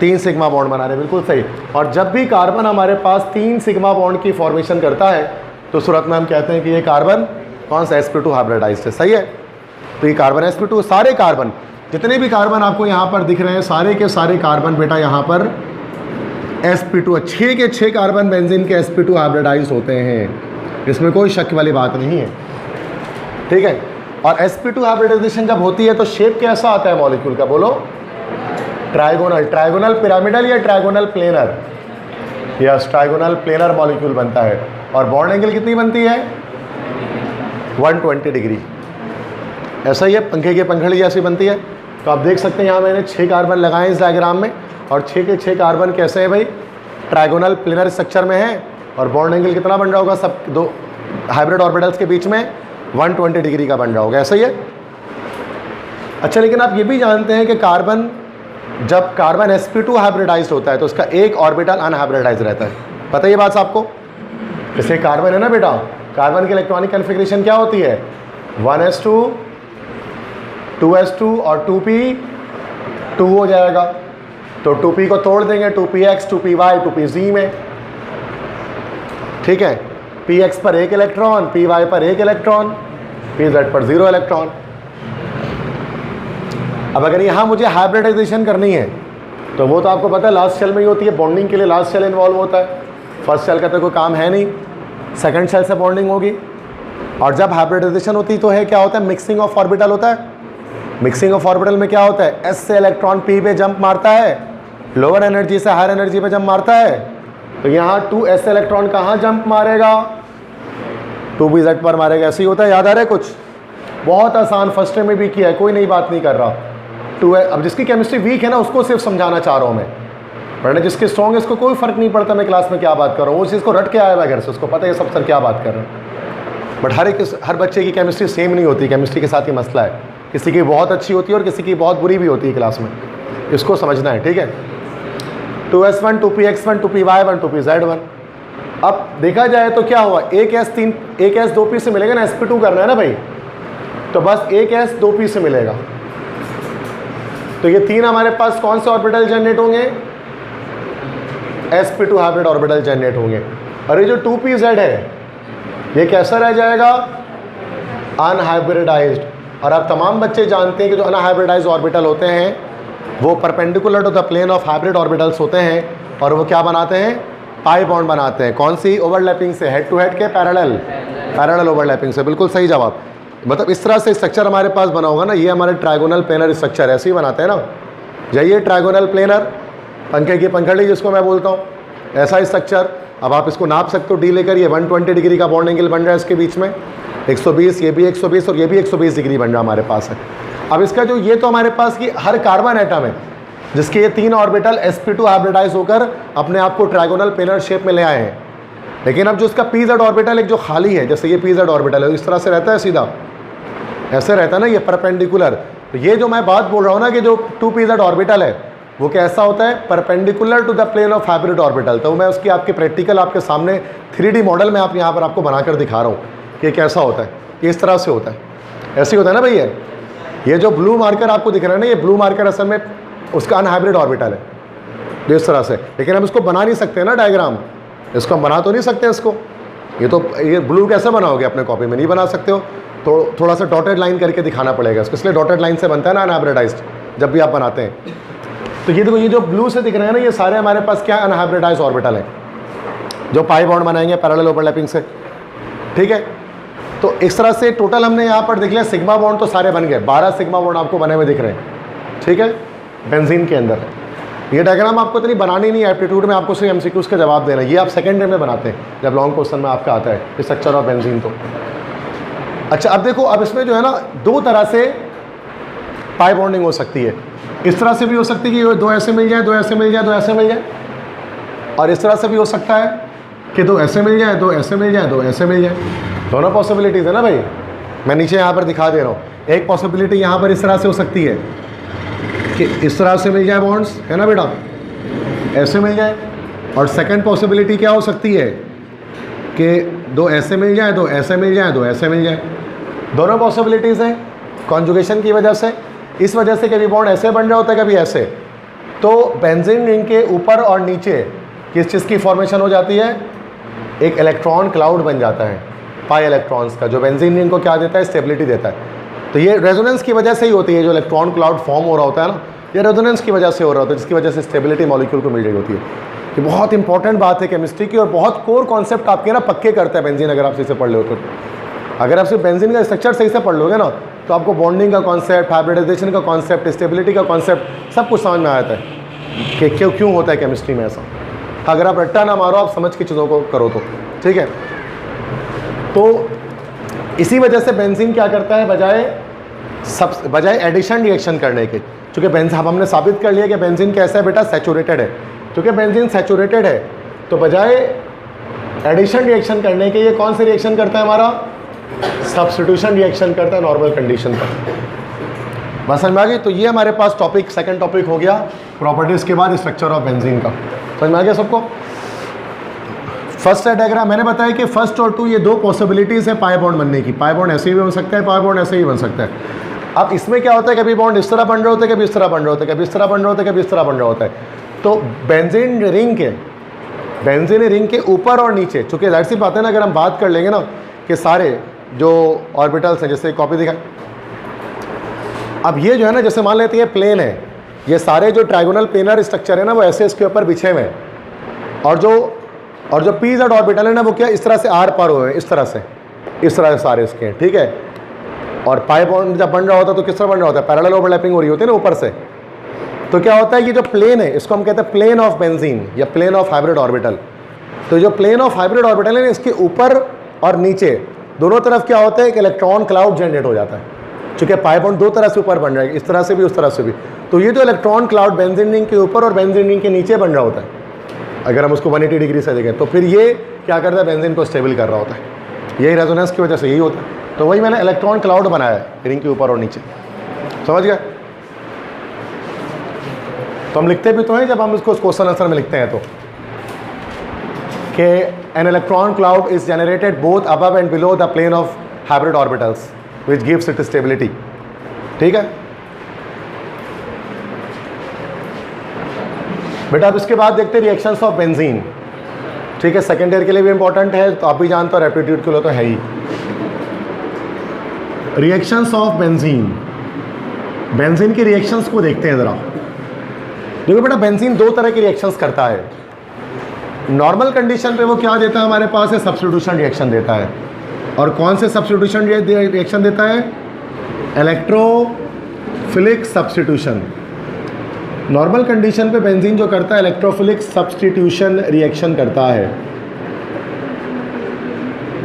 3 सिग्मा बॉन्ड बना रहे हैं, बिल्कुल सही। और जब भी कार्बन हमारे पास 3 सिग्मा बॉन्ड की फॉर्मेशन करता है तो सूरत में हम कहते हैं कि ये कार्बन कौन सा? sp2 हाइब्रिडाइज्ड है। सही है, तो ये कार्बन sp2, सारे कार्बन, जितने भी कार्बन आपको यहाँ पर दिख रहे हैं, सारे के सारे कार्बन बेटा यहाँ पर sp2, 6 के 6 कार्बन बेंजीन के sp2 हाइब्रिडाइज होते हैं, इसमें कोई शक वाली बात नहीं है। ठीक है। और sp2 हाइब्रिडाइजेशन जब होती है तो शेप कैसा आता है मॉलिक्यूल का? बोलो, ट्राइगोनल पिरामिडल या trigonal planar? Yes, trigonal planar molecule बनता है। और बॉन्ड एंगल कितनी बनती है? 120 डिग्री। ऐसा ही है, पंखे की पंखड़ी जैसी बनती है। तो आप देख सकते हैं यहाँ मैंने 6 कार्बन लगाए इस डायग्राम में, और 6 के 6 कार्बन कैसे हैं भाई? ट्राइगोनल प्लेनर स्ट्रक्चर में है। और बॉन्ड एंगल कितना बन रहा होगा सब दो हाइब्रिड ऑर्बिटल्स के बीच में? 120 डिग्री का बन रहा होगा। ऐसा ही है। अच्छा, लेकिन आप ये भी जानते हैं कि कार्बन, जब कार्बन sp2 हाइब्रिडाइज्ड होता है तो उसका एक ऑर्बिटल अनहाइब्रिडाइज्ड रहता है। पता है ये बात आपको? जैसे कार्बन है ना बेटा, कार्बन की इलेक्ट्रॉनिक कन्फिग्रेशन क्या होती है? 1s2, 2s2 और 2p2 हो जाएगा। तो 2p को तोड़ देंगे 2px, 2py, 2pz में। ठीक है, px पर 1 इलेक्ट्रॉन, py पर 1 इलेक्ट्रॉन, pz पर 0 इलेक्ट्रॉन। अब अगर यहाँ मुझे हाइब्रिडाइजेशन करनी है तो वो तो आपको पता है लास्ट शेल में ही होती है। बॉन्डिंग के लिए लास्ट शेल इन्वॉल्व होता है, फर्स्ट शेल का तो कोई काम है नहीं, सेकंड शेल से बॉन्डिंग होगी। और जब हाइब्रिडाइजेशन होती तो है क्या होता है, मिक्सिंग ऑफ ऑर्बिटल होता है। मिक्सिंग ऑफ ऑर्बिटल में क्या होता है, एस से इलेक्ट्रॉन पी पे जंप मारता है, लोअर एनर्जी से हायर एनर्जी पे जंप मारता है। तो यहाँ 2s इलेक्ट्रॉन कहाँ जंप मारेगा, 2pz पर मारेगा। ऐसे ही होता है, याद आ रहा है कुछ? बहुत आसान, फर्स्ट टाइम में भी किया है, कोई नई बात नहीं कर रहा। 2s, अब जिसकी केमिस्ट्री वीक है ना उसको सिर्फ समझाना चाह रहा हूँ मैं, वरना जिसके स्ट्रॉन्ग है उसको कोई फर्क नहीं पड़ता मैं क्लास में क्या बात कर रहा हूँ। वो चीज़ को रट के आया हुआ घर से, उसको पता है सब सर क्या बात कर रहे हैं। बट हर बच्चे की केमिस्ट्री सेम नहीं होती, केमिस्ट्री के साथ ही मसला है। किसी की बहुत अच्छी होती है और किसी की बहुत बुरी भी होती है क्लास में, इसको समझना है, ठीक है। 2s1 2px1 2py1 2pz1। अब देखा जाए तो क्या हुआ, एक s 2p से मिलेगा ना, sp2 करना है ना भाई, तो बस एक s 2p से मिलेगा। तो ये तीन हमारे पास कौन से ऑर्बिटल जनरेट होंगे, sp2 हाइब्रिड ऑर्बिटल जनरेट होंगे। और ये जो 2pz है ये कैसा रह जाएगा, अनहाइब्रिडाइज्ड। और आप तमाम बच्चे जानते हैं कि जो अनहाइब्रिडाइज्ड ऑर्बिटल होते हैं वो perpendicular to the plane of hybrid orbitals होते हैं, और वो क्या बनाते हैं, पाई बॉन्ड बनाते हैं। कौन सी, ओवरलैपिंग से, हेड टू हेड के पैरेलल ओवरलैपिंग से। बिल्कुल सही जवाब। मतलब इस तरह से स्ट्रक्चर हमारे पास बना होगा ना, ये हमारे ट्रायगोनल प्लेनर स्ट्रक्चर ऐसे ही बनाते हैं ना। जाइए ट्रायगोनल प्लेनर, पंखे की पंखड़ी जिसको मैं बोलता हूँ, ऐसा स्ट्रक्चर। अब आप इसको नाप सकते हो डी लेकर, ये 120 डिग्री का बॉन्ड एंगल बन रहा है इसके बीच में, 120, ये भी 120 और ये भी 120 डिग्री बन रहा हमारे पास है। अब इसका जो ये तो हमारे पास की हर कार्बन एटम है जिसके ये तीन ऑर्बिटल sp2 हाइब्रिडाइज होकर अपने आप को ट्रायगोनल प्लेनर शेप में ले आए हैं। लेकिन अब जो इसका pz ऑर्बिटल एक जो खाली है, जैसे ये pz ऑर्बिटल है, इस तरह से रहता है, सीधा ऐसे रहता है ना, ये परपेंडिकुलर। तो ये जो मैं बात बोल रहा हूँ ना कि जो 2pz ऑर्बिटल है वो कैसा होता है, perpendicular to the plane of hybrid orbital. तो मैं उसकी आपके प्रैक्टिकल आपके सामने 3D मॉडल में आप यहाँ पर आपको बनाकर दिखा रहा हूँ कि कैसा होता है। ये इस तरह से होता है, ऐसे ही होता है ना भैया। ये जो ब्लू मार्कर आपको दिख रहा है ना, ये ब्लू मार्कर असल में उसका अनहाइब्रिड ऑर्बिटल है, जो इस तरह से। लेकिन हम इसको बना नहीं सकते ना डायग्राम, इसको हम बना तो नहीं सकते इसको। ये ब्लू कैसे बनाओगे, अपने कॉपी में नहीं बना सकते हो, तो थोड़ा सा डॉटेड लाइन करके दिखाना पड़ेगा इसको। इसलिए डॉटेड लाइन से बनता है ना अनहाइब्रिडाइज्ड, जब भी आप बनाते हैं। तो ये देखो, ये जो ब्लू से दिख रहे हैं ना, ये सारे हमारे पास क्या अनहाइब्रिडाइज्ड ऑर्बिटल है जो पाई बॉन्ड बनाएंगे पैरेलल ओवरलैपिंग से, ठीक है। तो इस तरह से टोटल हमने यहाँ पर देख लिया, सिग्मा बॉन्ड तो सारे बन गए, 12 सिग्मा बॉन्ड आपको बने हुए दिख रहे हैं, ठीक है, बेंजीन के अंदर। ये डायग्राम आपको इतनी बनानी नहीं है, एप्टीट्यूड में आपको सिर्फ MCQs का जवाब देना, ये आप सेकेंड में बनाते हैं जब लॉन्ग क्वेश्चन में आपका आता है स्ट्रक्चर ऑफ बेंजीन। तो अच्छा, अब देखो, अब इसमें जो है ना दो तरह से पाई बॉन्डिंग हो सकती है। इस तरह से भी हो सकती है कि दो ऐसे मिल जाए, दो ऐसे मिल जाए, दो ऐसे मिल जाए, और इस तरह से भी हो सकता है कि दो ऐसे मिल जाए, दो ऐसे मिल जाए, दो ऐसे मिल जाए। दोनों पॉसिबिलिटीज़ है ना भाई, मैं नीचे यहाँ पर दिखा दे रहा हूँ। एक पॉसिबिलिटी यहाँ पर इस तरह से हो सकती है कि इस तरह से मिल जाए बॉन्ड्स, है ना बेटा, ऐसे मिल जाए। और सेकंड पॉसिबिलिटी क्या हो सकती है कि दो ऐसे मिल जाए, दो ऐसे मिल जाए, दो ऐसे मिल जाए। दोनों पॉसिबिलिटीज़ हैं कॉन्जुगेशन की वजह से। इस वजह से कभी बॉन्ड ऐसे बन रहा होता है, कभी ऐसे। तो बेंजीन रिंग के ऊपर और नीचे किस चीज़ की फॉर्मेशन हो जाती है, एक इलेक्ट्रॉन क्लाउड बन जाता है पाई इलेक्ट्रॉन्स का, जो बेंजीन रिंग को क्या देता है, स्टेबिलिटी देता है। तो ये रेजोनेंस की वजह से ही होती है, जो इलेक्ट्रॉन क्लाउड फॉर्म हो रहा होता है ना, ये रेजोनेंस की वजह से हो रहा होता है, जिसकी वजह से स्टेबिलिटी मॉलिक्यूल को मिल रही होती है। ये बहुत इंपॉर्टेंट बात है केमिस्ट्री की, और बहुत कोर कॉन्सेप्ट आपके ना पक्के करता है बेंजीन, अगर आप सही से पढ़ लो तो। अगर आप सिर्फ बेंजीन का स्ट्रक्चर सही से पढ़ लोगे ना, तो आपको बॉन्डिंग का कॉन्सेप्ट, हाइब्रिडाइजेशन का कॉन्सेप्ट, स्टेबिलिटी का कॉन्सेप्ट सब कुछ समझ में आता है कि क्यों होता है केमिस्ट्री में ऐसा। अगर आप रट्टा ना मारो, आप समझ के चीज़ों को करो तो, ठीक है। तो इसी वजह से बेंजीन क्या करता है, बजाय एडिशन रिएक्शन करने के, चूँकि बेंजीन हमने साबित कर लिया कि बेंजीन कैसा है बेटा, सैचुरेटेड है। चूँकि बेंजीन सैचुरेटेड है तो बजाय एडिशन रिएक्शन करने के ये कौन सी रिएक्शन करता है, हमारा सब्स्टिट्यूशन रिएक्शन करता है नॉर्मल कंडीशन पर। बस समझ में आ गई। तो ये हमारे पास टॉपिक, सेकंड टॉपिक हो गया प्रॉपर्टीज़ के बाद स्ट्रक्चर ऑफ बेंजीन का। समझ में आ गया सबको। फर्स्ट है डायग्राम, मैंने बताया कि फर्स्ट और टू ये दो पॉसिबिलिटीज़ है पाई बॉन्ड बनने की। पाई बॉन्ड ऐसे ही बन सकता है, पाई बॉन्ड ऐसे ही बन सकता है। अब इसमें क्या होता है, कभी बॉन्ड इस तरह बन रहे होते हैं, कभी इस तरह बन रहे होते हैं, कभी इस तरह बन रहे होते हैं, कभी इस तरह बन रहा होता है। तो बेंजीन रिंग के ऊपर और नीचे, चूँकि जाहिर सी बात है ना, अगर हम बात कर लेंगे ना कि सारे जो ऑर्बिटल्स हैं, जैसे कॉपी दिखाएं, अब ये जो है ना, जैसे मान लेते हैं प्लेन है, ये सारे जो ट्राइगोनल प्लेनर स्ट्रक्चर है ना वो ऐसे इसके ऊपर बिछे हुए हैं, और जो पी जेड ऑर्बिटल है ना वो क्या इस तरह से आर पार हुए हैं, इस तरह से सारे इसके हैं, ठीक है। और पाई बॉन्ड जब बन रहा होता है तो किस तरह बन रहा होता है, पैरेलल ओवरलैपिंग हो रही होती है ना ऊपर से। तो क्या होता है, ये जो प्लेन है इसको हम कहते हैं प्लेन ऑफ बेंजीन या प्लेन ऑफ हाइब्रिड ऑर्बिटल। तो जो प्लेन ऑफ हाइब्रिड ऑर्बिटल है ना, इसके ऊपर और नीचे दोनों तरफ क्या होता है, एक इलेक्ट्रॉन क्लाउड जनरेट हो जाता है, चूंकि पाई बॉन्ड दो तरह से ऊपर बन रहा है, इस तरह से भी उस तरह से भी। तो ये जो इलेक्ट्रॉन क्लाउड बेंजीन रिंग के ऊपर और बेंजीन रिंग के नीचे बन रहा होता है, अगर हम उसको 180 डिग्री से देखें, तो फिर ये क्या करता है, बेंजीन को स्टेबल कर रहा होता है। यही रेजोनेंस की वजह से यही होता है। तो वही मैंने इलेक्ट्रॉन क्लाउड बनाया है रिंग के ऊपर और नीचे, समझ गए। तो हम लिखते भी तो हैं जब हम इसको क्वेश्चन आंसर में लिखते हैं तो कि an electron cloud is generated both above and below the plane of hybrid orbitals which gives it stability, ठीक है बेटा। अब इसके बाद देखते हैं रिएक्शंस ऑफ बेंजीन, ठीक है। सेकेंड ईयर के लिए भी इंपॉर्टेंट है, तो आप भी जानते हो, एप्टीट्यूड के लिए तो है ही। रिएक्शंस ऑफ बेंजीन, बेंजीन की रिएक्शंस को देखते हैं ज़रा। देखो बेटा, बेंजीन दो तरह की रिएक्शंस करता है। नॉर्मल कंडीशन पे वो क्या देता है हमारे पास है, सब्स्टिट्यूशन रिएक्शन देता है। और कौन से सब्स्टिट्यूशन रिएक्शन देता है, इलेक्ट्रोफिलिक सब्स्टिट्यूशन। नॉर्मल कंडीशन पे बेंजीन जो करता है इलेक्ट्रोफिलिक सब्स्टिट्यूशन रिएक्शन करता है,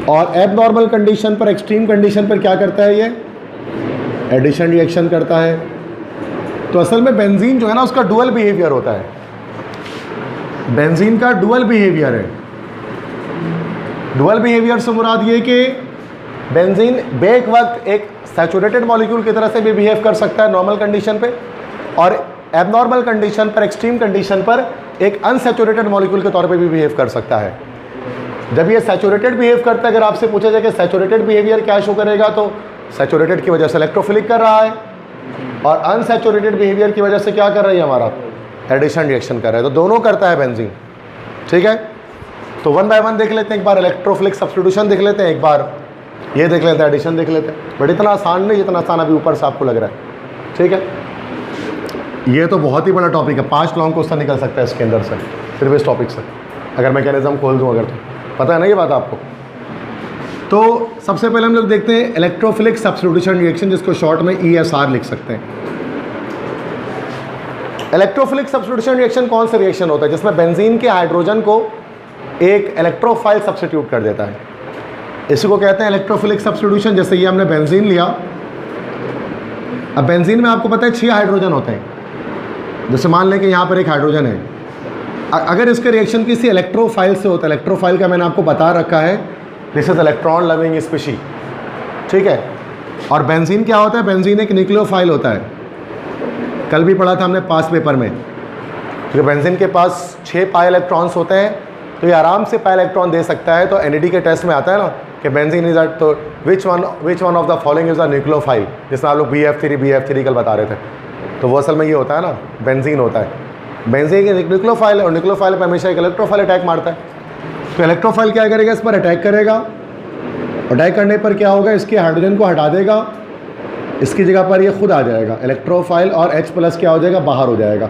और एबनॉर्मल कंडीशन पर, एक्सट्रीम कंडीशन पर क्या करता है, ये एडिशन रिएक्शन करता है। तो असल में बेंजीन जो है ना उसका डुअल बिहेवियर होता है, बेंजीन का डुअल बिहेवियर है। डुअल बिहेवियर से मुराद ये कि बेंजीन बेक वक्त एक सैचुरेटेड मॉलिक्यूल की तरह से भी बिहेव कर सकता है नॉर्मल कंडीशन पे, और एबनॉर्मल कंडीशन पर, एक्सट्रीम कंडीशन पर एक अनसैचुरेटेड मॉलिक्यूल के तौर पे भी बिहेव कर सकता है। जब ये सैचुरेटेड बिहेव करता है, अगर आपसे पूछा जाए कि सैचुरेटेड बिहेवियर क्या शो करेगा, तो सैचुरेटेड की वजह से इलेक्ट्रोफिलिक कर रहा है, और अनसैचुरेटेड बिहेवियर की वजह से क्या कर रही है, हमारा एडिशन रिएक्शन कर रहा है। तो दोनों करता है बेंजीन, ठीक है। तो वन बाय वन देख लेते हैं, एक बार इलेक्ट्रोफिलिक सब्स्टिट्यूशन देख लेते हैं, एक बार ये देख लेते हैं, एडिशन देख लेते हैं। बट इतना आसान नहीं जितना आसान अभी ऊपर से आपको लग रहा है, ठीक है। ये तो बहुत ही बड़ा टॉपिक है, 5 लॉन्ग क्वेश्चन निकल सकता है इसके अंदर से, सिर्फ इस टॉपिक से, अगर मैकेनिज्म खोल दूँ अगर, तो पता है ना ये बात आपको। तो सबसे पहले हम लोग देखते हैं इलेक्ट्रोफिलिक सब्स्टिट्यूशन रिएक्शन, जिसको शॉर्ट में ESR लिख सकते हैं। इलेक्ट्रोफिलिक सब्स्टिट्यूशन रिएक्शन कौन सा रिएक्शन होता है, जिसमें बेंजीन के हाइड्रोजन को एक इलेक्ट्रोफाइल सब्स्टिट्यूट कर देता है, इसी को कहते हैं इलेक्ट्रोफिलिक सब्स्टिट्यूशन। जैसे ये हमने बेंजीन लिया, अब बेंजीन में आपको पता है 6 हाइड्रोजन होते हैं। जैसे मान लें कि यहाँ पर एक हाइड्रोजन है, अगर इसका रिएक्शन किसी इलेक्ट्रोफाइल से होता है, इलेक्ट्रोफाइल का मैंने आपको बता रखा है, this is electron loving species, ठीक है। और बेंजीन क्या होता है, बेंजीन एक न्यूक्लियोफाइल होता है, कल भी पढ़ा था हमने पास पेपर में, क्योंकि बेंजीन के पास 6 पाई इलेक्ट्रॉन्स होते हैं, तो ये आराम से पाई इलेक्ट्रॉन दे सकता है। तो NAD के टेस्ट में आता है ना कि बेंजीन इज तो which one of the following is a nucleophile, जिसमें आप लोग BF3 कल बता रहे थे, तो वो असल में ये होता है ना, बेंजीन होता है। बेंजीन एक न्यूक्लियोफाइल है, और न्यूक्लियोफाइल पर हमेशा एक इलेक्ट्रोफाइल अटैक मारता है। तो इलेक्ट्रोफाइल क्या करेगा, इस पर अटैक करेगा, अटैक करने पर क्या होगा, इसके हाइड्रोजन को हटा देगा, इसकी जगह पर ये खुद आ जाएगा इलेक्ट्रोफाइल, और H+ क्या हो जाएगा, बाहर हो जाएगा।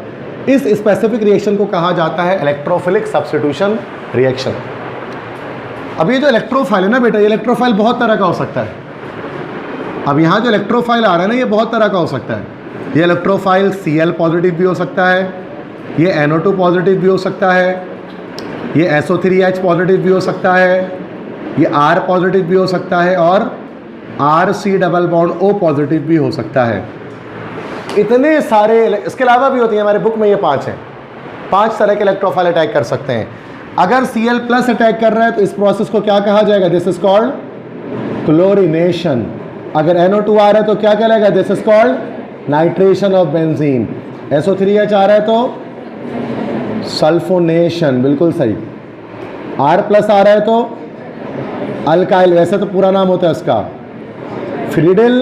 इस स्पेसिफिक रिएक्शन को कहा जाता है इलेक्ट्रोफिलिक सब्स्टिट्यूशन रिएक्शन। अब ये जो इलेक्ट्रोफाइल है ना बेटा, ये इलेक्ट्रोफाइल बहुत तरह का हो सकता है। अब यहाँ जो इलेक्ट्रोफाइल आ रहा है ना, ये बहुत तरह का हो सकता है। ये इलेक्ट्रोफाइल Cl पॉजिटिव भी हो सकता है, ये NO2 पॉजिटिव भी हो सकता है, ये SO3H पॉजिटिव भी हो सकता है, ये R पॉजिटिव भी हो सकता है, और RC⋯O पॉजिटिव भी हो सकता है। इतने सारे, इसके अलावा भी होती हैं, हमारे बुक में ये 5 हैं, 5 तरह के इलेक्ट्रोफाइल अटैक कर सकते हैं। अगर Cl+ अटैक कर रहा है तो इस प्रोसेस को क्या कहा जाएगा, दिस इज कॉल्ड क्लोरीनेशन। अगर NO2 आ रहा है तो क्या कहलाएगा, this is called nitration of benzene. SO3H आ रहा है तो सल्फोनेशन, बिल्कुल सही। R+ आ रहा है तो अल्काइल, वैसे तो पूरा नाम होता है इसका फ्रीडेल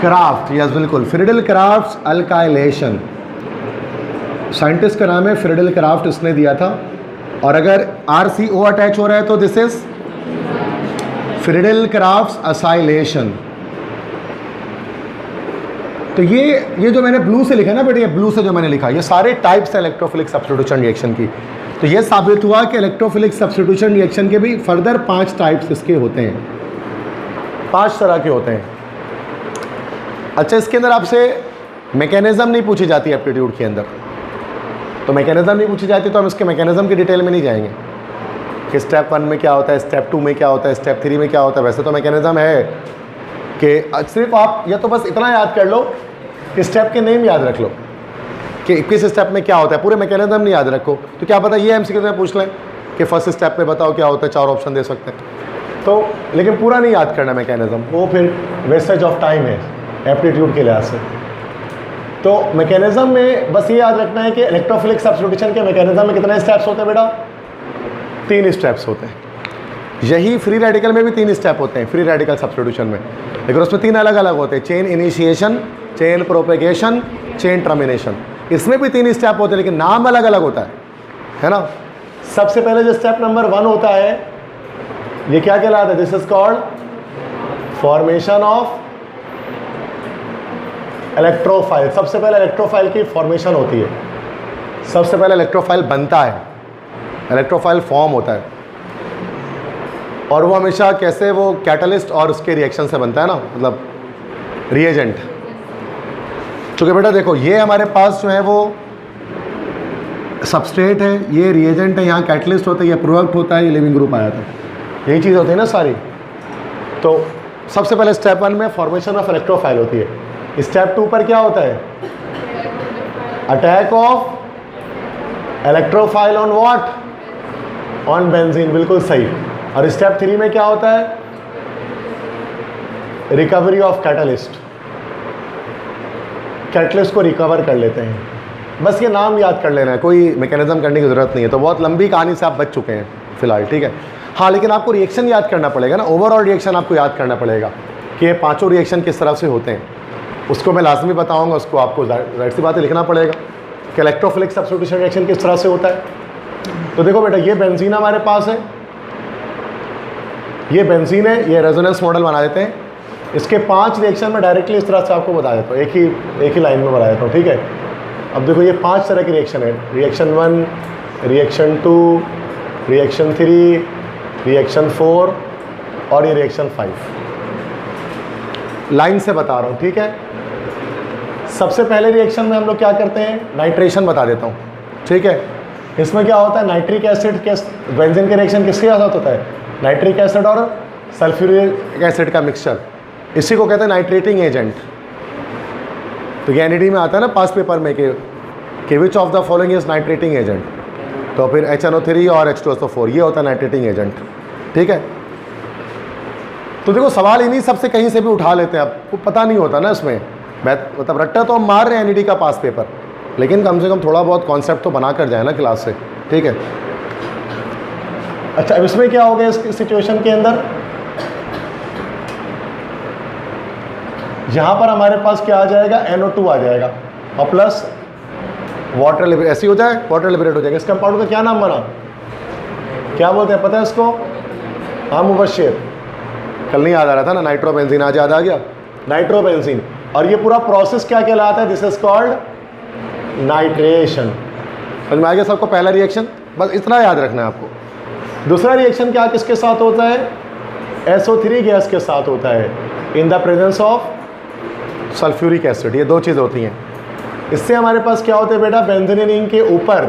क्राफ्ट, यस बिल्कुल, फ्रीडेल क्राफ्ट अल्काइलेशन, साइंटिस्ट का नाम है फ्रीडेल क्राफ्ट, इसने दिया था। और अगर RCO अटैच हो रहा है तो this is Friedel craft acylation. तो ये जो मैंने ब्लू से लिखा ना बेटे, ये ब्लू से जो मैंने लिखा, ये सारे टाइप्स हैं इलेक्ट्रोफिलिक सब्स्टिट्यूशन रिएक्शन की। तो ये साबित हुआ कि इलेक्ट्रोफिलिक सब्स्टिट्यूशन रिएक्शन के भी फर्दर 5 टाइप्स इसके होते हैं, 5 तरह के होते हैं। अच्छा, इसके अंदर आपसे मैकेनिज्म नहीं पूछी जाती एप्टीट्यूड के अंदर, तो मैकेनिज्म नहीं पूछी जाती तो हम इसके मैकेनिज्म की डिटेल में नहीं जाएंगे कि स्टेप 1 में क्या होता है, स्टेप 2 में क्या होता है, स्टेप 3 में क्या होता है। वैसे तो मैकेनिज्म है कि सिर्फ आप या तो बस इतना याद कर लो कि स्टेप के नेम याद रख लो कि किस स्टेप में क्या होता है, पूरे मैकेनिज्म नहीं याद रखो तो क्या पता ये एमसीक्यू में पूछ लें कि फर्स्ट स्टेप पे बताओ क्या होता है, 4 ऑप्शन दे सकते हैं। तो लेकिन पूरा नहीं याद करना मैकेनिज्म, वो फिर वेस्टेज ऑफ टाइम है एप्टीट्यूड के लिहाज से। तो मैकेनिज्म में बस ये याद रखना है कि इलेक्ट्रोफिलिक सब्स्टिट्यूशन के मैकेनिज्म में कितने स्टेप्स होते हैं बेटा? 3 स्टेप्स होते हैं। यही फ्री रेडिकल में भी 3 स्टेप होते हैं, फ्री रेडिकल सब्स्टिट्यूशन में, लेकिन उसमें 3 अलग अलग होते हैं, chain initiation, chain propagation, chain termination. इसमें भी 3 स्टेप होते हैं लेकिन नाम अलग अलग होता है ना। सबसे पहले जो स्टेप नंबर 1 होता है ये क्या कहलाता है? This is called formation of electrophile. सबसे पहले इलेक्ट्रोफाइल की फॉर्मेशन होती है, सबसे पहले इलेक्ट्रोफाइल बनता है, इलेक्ट्रोफाइल फॉर्म होता है। और वो हमेशा कैसे, वो कैटलिस्ट और उसके रिएक्शन से बनता है ना, मतलब रिएजेंट। क्योंकि बेटा देखो ये हमारे पास जो है वो सबस्ट्रेट है, ये रिएजेंट है, यहाँ कैटलिस्ट होता है, ये प्रोडक्ट होता है, ये लिविंग ग्रुप आया था, यही चीज़ होती है ना सारी। तो सबसे पहले स्टेप 1 में फॉर्मेशन ऑफ इलेक्ट्रोफाइल होती है। स्टेप 2 पर क्या होता है? Attack of electrophile on what? On benzene, बिल्कुल सही। और स्टेप 3 में क्या होता है? रिकवरी ऑफ कैटलिस्ट, कैटलिस्ट को रिकवर कर लेते हैं। बस ये नाम याद कर लेना है, कोई मैकेनिज्म करने की ज़रूरत नहीं है। तो बहुत लंबी कहानी से आप बच चुके हैं फिलहाल, ठीक है। हाँ, लेकिन आपको रिएक्शन याद करना पड़ेगा ना, ओवरऑल रिएक्शन आपको याद करना पड़ेगा कि ये 5 रिएक्शन किस तरह से होते हैं। उसको मैं लाजमी बताऊंगा, उसको आपको जाहिर सी बात है लिखना पड़ेगा कि इलेक्ट्रोफिलिक सब्स्टिट्यूशन रिएक्शन किस तरह से होता है। तो देखो बेटा, ये बेंजीन हमारे पास है, ये बेंजीन है, ये रेजोनेंस मॉडल बना देते हैं। इसके 5 रिएक्शन में डायरेक्टली इस तरह से आपको बता देता हूँ, एक ही लाइन में बता देता हूँ, ठीक है। अब देखो ये 5 तरह की रिएक्शन है, रिएक्शन 1, रिएक्शन 2, रिएक्शन 3, रिएक्शन 4 और ये रिएक्शन 5। लाइन से बता रहा हूँ, ठीक है। सबसे पहले रिएक्शन में हम लोग क्या करते हैं? नाइट्रेशन बता देता हूँ, ठीक है। इसमें क्या होता है? नाइट्रिक एसिड के बेंजीन के रिएक्शन किसके साथ होता है? नाइट्रिक एसिड और सल्फ्यूरिक एसिड का मिक्सचर, इसी को कहते हैं नाइट्रेटिंग एजेंट। तो ये एनईडी में आता है ना पास पेपर में कि which of the following is nitrating agent, तो फिर HNO3 और H2SO4 ये होता है नाइट्रेटिंग एजेंट, ठीक है। तो देखो सवाल इन्हीं सबसे कहीं से भी उठा लेते हैं, आपको पता नहीं होता ना इसमें, मतलब रट्टा तो हम मार रहे हैं एनईडी का पास पेपर, लेकिन कम से कम थोड़ा बहुत कॉन्सेप्ट तो बना कर जाए ना क्लास से, ठीक है। अच्छा, अब इसमें क्या हो गया इस सिचुएशन के अंदर? यहाँ पर हमारे पास क्या आ जाएगा? NO2 आ जाएगा और प्लस वाटर लिबरेट, ऐसी हो जाए वाटर लिबरेट हो जाएगा। इस कंपाउंड का क्या नाम बना? क्या बोलते हैं पता है इसको? हाँ मुबश्शिर, कल नहीं याद आ रहा था ना, नाइट्रोबेंजीन, आज याद आ गया, नाइट्रोबेंजीन। और ये पूरा प्रोसेस क्या कहलाता है? This is called nitration. समझ में आ गया सबको? पहला रिएक्शन बस इतना याद रखना है आपको। दूसरा रिएक्शन क्या किसके साथ होता है? SO3 गैस के साथ होता है, in the presence of sulphuric acid. ये 2 चीज़ होती हैं। इससे हमारे पास क्या होता है बेटा? बेंजीन रिंग के ऊपर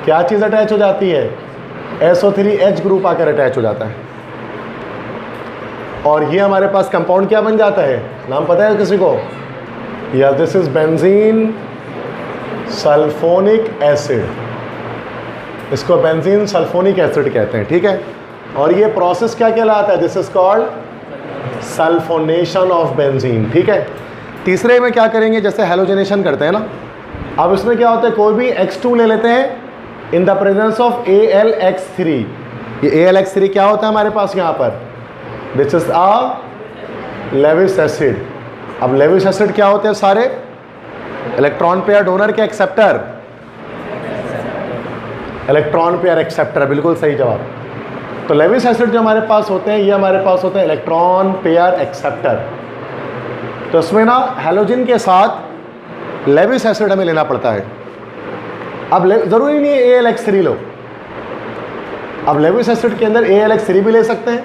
क्या चीज़ अटैच हो जाती है? SO3H ग्रुप आकर अटैच हो जाता है, और ये हमारे पास कंपाउंड क्या बन जाता है? नाम पता है किसी को? Yes, this is benzene sulphonic acid, इसको बेंजीन सल्फोनिक एसिड कहते हैं, ठीक है। और ये प्रोसेस क्या कहलाता है? This is called sulphonation of benzene, ठीक है। तीसरे में क्या करेंगे? जैसे हेलोजनेशन करते हैं ना, अब इसमें क्या होता है? कोई भी X2 ले लेते हैं in the presence of AlX3। ये AlX3 क्या होता है हमारे पास यहाँ पर? This is a Lewis acid. अब लेविस एसिड क्या होते हैं? सारे इलेक्ट्रॉन पेयर डोनर के एक्सेप्टर, इलेक्ट्रॉन पेयर एक्सेप्टर, बिल्कुल सही जवाब। तो लेविस एसिड जो हमारे पास होते हैं, ये हमारे पास होते हैं इलेक्ट्रॉन पेयर एक्सेप्टर, तो इसमें ना हैलोजन के साथ लेविस एसिड हमें लेना पड़ता है। अब ज़रूरी नहीं है AlX3 लो, अब लेविस एसिड के अंदर AlX3 भी ले सकते हैं,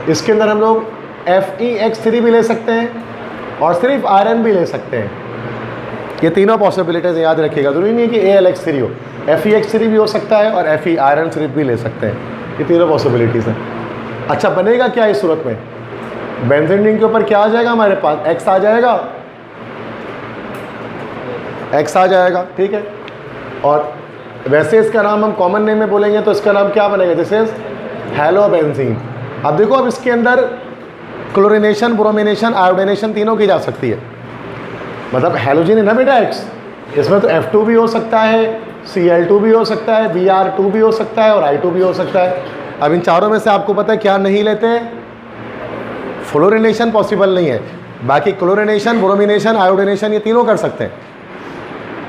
इसके अंदर हम लोग FeX3 भी ले सकते हैं और सिर्फ आयरन भी ले सकते हैं। ये तीनों पॉसिबिलिटीज़ याद रखिएगा, ज़रूरी नहीं है कि AlX3 हो, FeX3 भी हो सकता है और Fe आयरन सिर्फ भी ले सकते हैं। ये तीनों पॉसिबिलिटीज़ हैं। अच्छा, बनेगा क्या इस सूरत में? बेंजीन रिंग के ऊपर क्या आ जाएगा हमारे पास? X आ जाएगा, X आ जाएगा, ठीक है। और वैसे इसका नाम हम कॉमन नेम में बोलेंगे तो इसका नाम क्या बनेगा? This is halobenzene. अब देखो, अब इसके अंदर क्लोरिनेशन, ब्रोमिनेशन, आयोडीनेशन तीनों की जा सकती है। मतलब हेलोजन है ना बेटा X, इसमें तो F2 भी हो सकता है, Cl2 भी हो सकता है, Br2 भी हो सकता है और I2 भी हो सकता है। अब इन चारों में से आपको पता है क्या नहीं लेते? फ्लोरिनेशन पॉसिबल नहीं है, बाकी क्लोरिनेशन, ब्रोमिनेशन, आयोडीनेशन ये तीनों कर सकते हैं,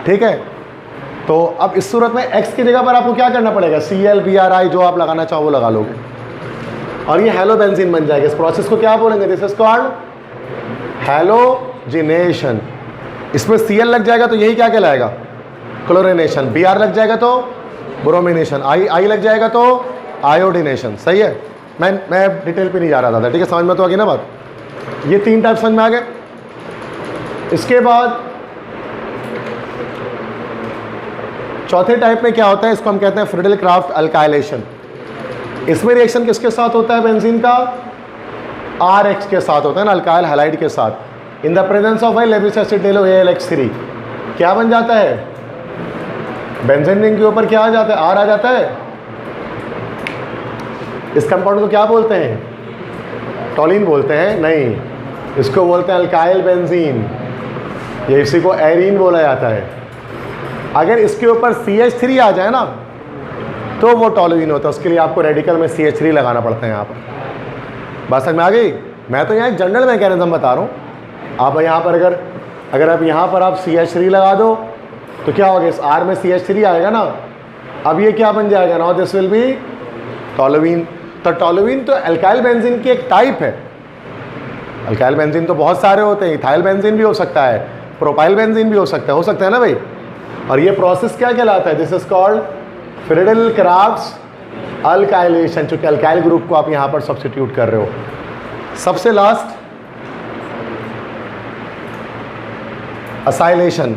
ठीक है। तो अब इस सूरत में X की जगह पर आपको क्या करना पड़ेगा? Cl, Bri जो आप लगाना चाहो वो लगा लोगे और ये हेलोबेंजीन बन जाएगा। इस प्रोसेस को क्या बोलेंगे? This is called halogenation. इसमें Cl लग जाएगा तो यही क्या कहलाएगा? क्लोरिनेशन। Br लग जाएगा तो ब्रोमिनेशन, I लग जाएगा तो आयोडीनेशन। सही है, मैं डिटेल पे नहीं जा रहा था, ठीक है, समझ में तो आ गई ना बात। ये तीन टाइप समझ में आ गए। इसके बाद चौथे टाइप में क्या होता है? इसको हम कहते हैं फ्रिडल क्राफ्ट अल्काइलेशन। इसमें रिएक्शन किसके साथ होता है बेंजीन का? RH के साथ होता है ना, अल्काइल हैलाइड के साथ। In the presence of Lewis acid ले लो AlX3, क्या बन जाता है? बेंजीन रिंग के ऊपर क्या आ जाता है? R आ जाता है। इस कंपाउंड को क्या बोलते हैं? टॉलिन बोलते हैं? नहीं, इसको बोलते हैं अल्काइल बेंजीन, ये इसी को एरीन बोला जाता है। अगर इसके ऊपर CH3 आ जाए ना तो वो टॉलुइन होता है, उसके लिए आपको रेडिकल में CH3 लगाना पड़ता है। यहाँ पर बात समझ में आ गई? मैं तो यहाँ एक जनरल मैकेनिज्म बता रहा हूँ। आप यहाँ पर अगर आप यहाँ पर आप CH3 लगा दो तो क्या होगा? इस R में CH3 आएगा ना, अब ये क्या बन जाएगा? Now this will be toluene. तो टॉलुइन तो अल्काइल बेंजीन की एक टाइप है। अल्काइल बेंजीन तो बहुत सारे होते हैं, इथाइल बेंजीन भी हो सकता है, प्रोपाइल बेंजीन भी हो सकता है ना भाई। और ये प्रोसेस क्या कहलाता है? This is called Friedel Crafts alkylation, चूंकि अल्काइल ग्रुप को आप यहाँ पर सब्स्टिट्यूट कर रहे हो। सबसे लास्ट असाइलेशन।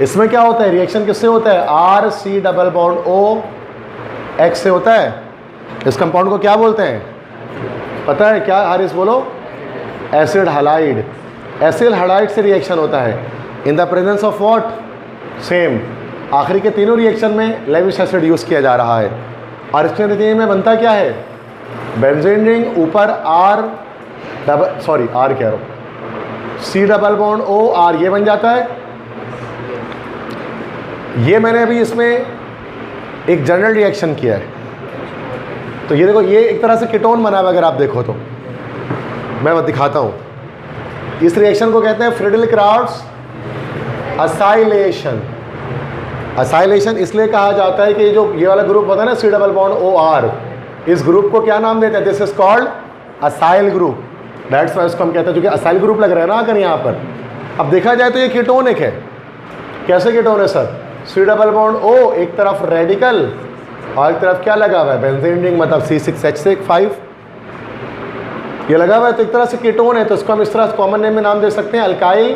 इसमें क्या होता है? रिएक्शन किससे होता है? RC double bond O X से होता है। इस कंपाउंड को क्या बोलते हैं? पता है क्या हारिस? बोलो। Acid halide. एसिड हैलाइड से रिएक्शन होता है in the presence of what? Same. आखिरी के तीनों रिएक्शन में लेविस एसिड यूज़ किया जा रहा है। और इसमें नतीजे में बनता क्या है? बेंजीन रिंग ऊपर C double bond O R, ये बन जाता है। ये मैंने अभी इसमें एक जनरल रिएक्शन किया है, तो ये देखो, ये एक तरह से कीटोन बना हुआ। अगर आप देखो तो मैं दिखाता हूँ। इस रिएक्शन को कहते हैं फ्रिडल क्राफ्ट असाइलेशन। असाइलेशन इसलिए कहा जाता है कि ये वाला ग्रुप होता है ना C double bond O R, इस ग्रुप को क्या नाम देते हैं? This is called acyl group. That's why इसको हम कहते हैं, क्योंकि असाइल ग्रुप लग रहा है ना अगर यहाँ पर। अब देखा जाए तो ये कीटोनिक है। कैसे कीटोन है sir? C double bond O एक तरफ रेडिकल और एक तरफ क्या लगा हुआ है? बेंजीन रिंग, मतलब C6H5 ये लगा हुआ है, तो एक तरह से कीटोन है। तो इसको हम इस तरह कॉमन नेम में नाम दे सकते हैं, अल्काइल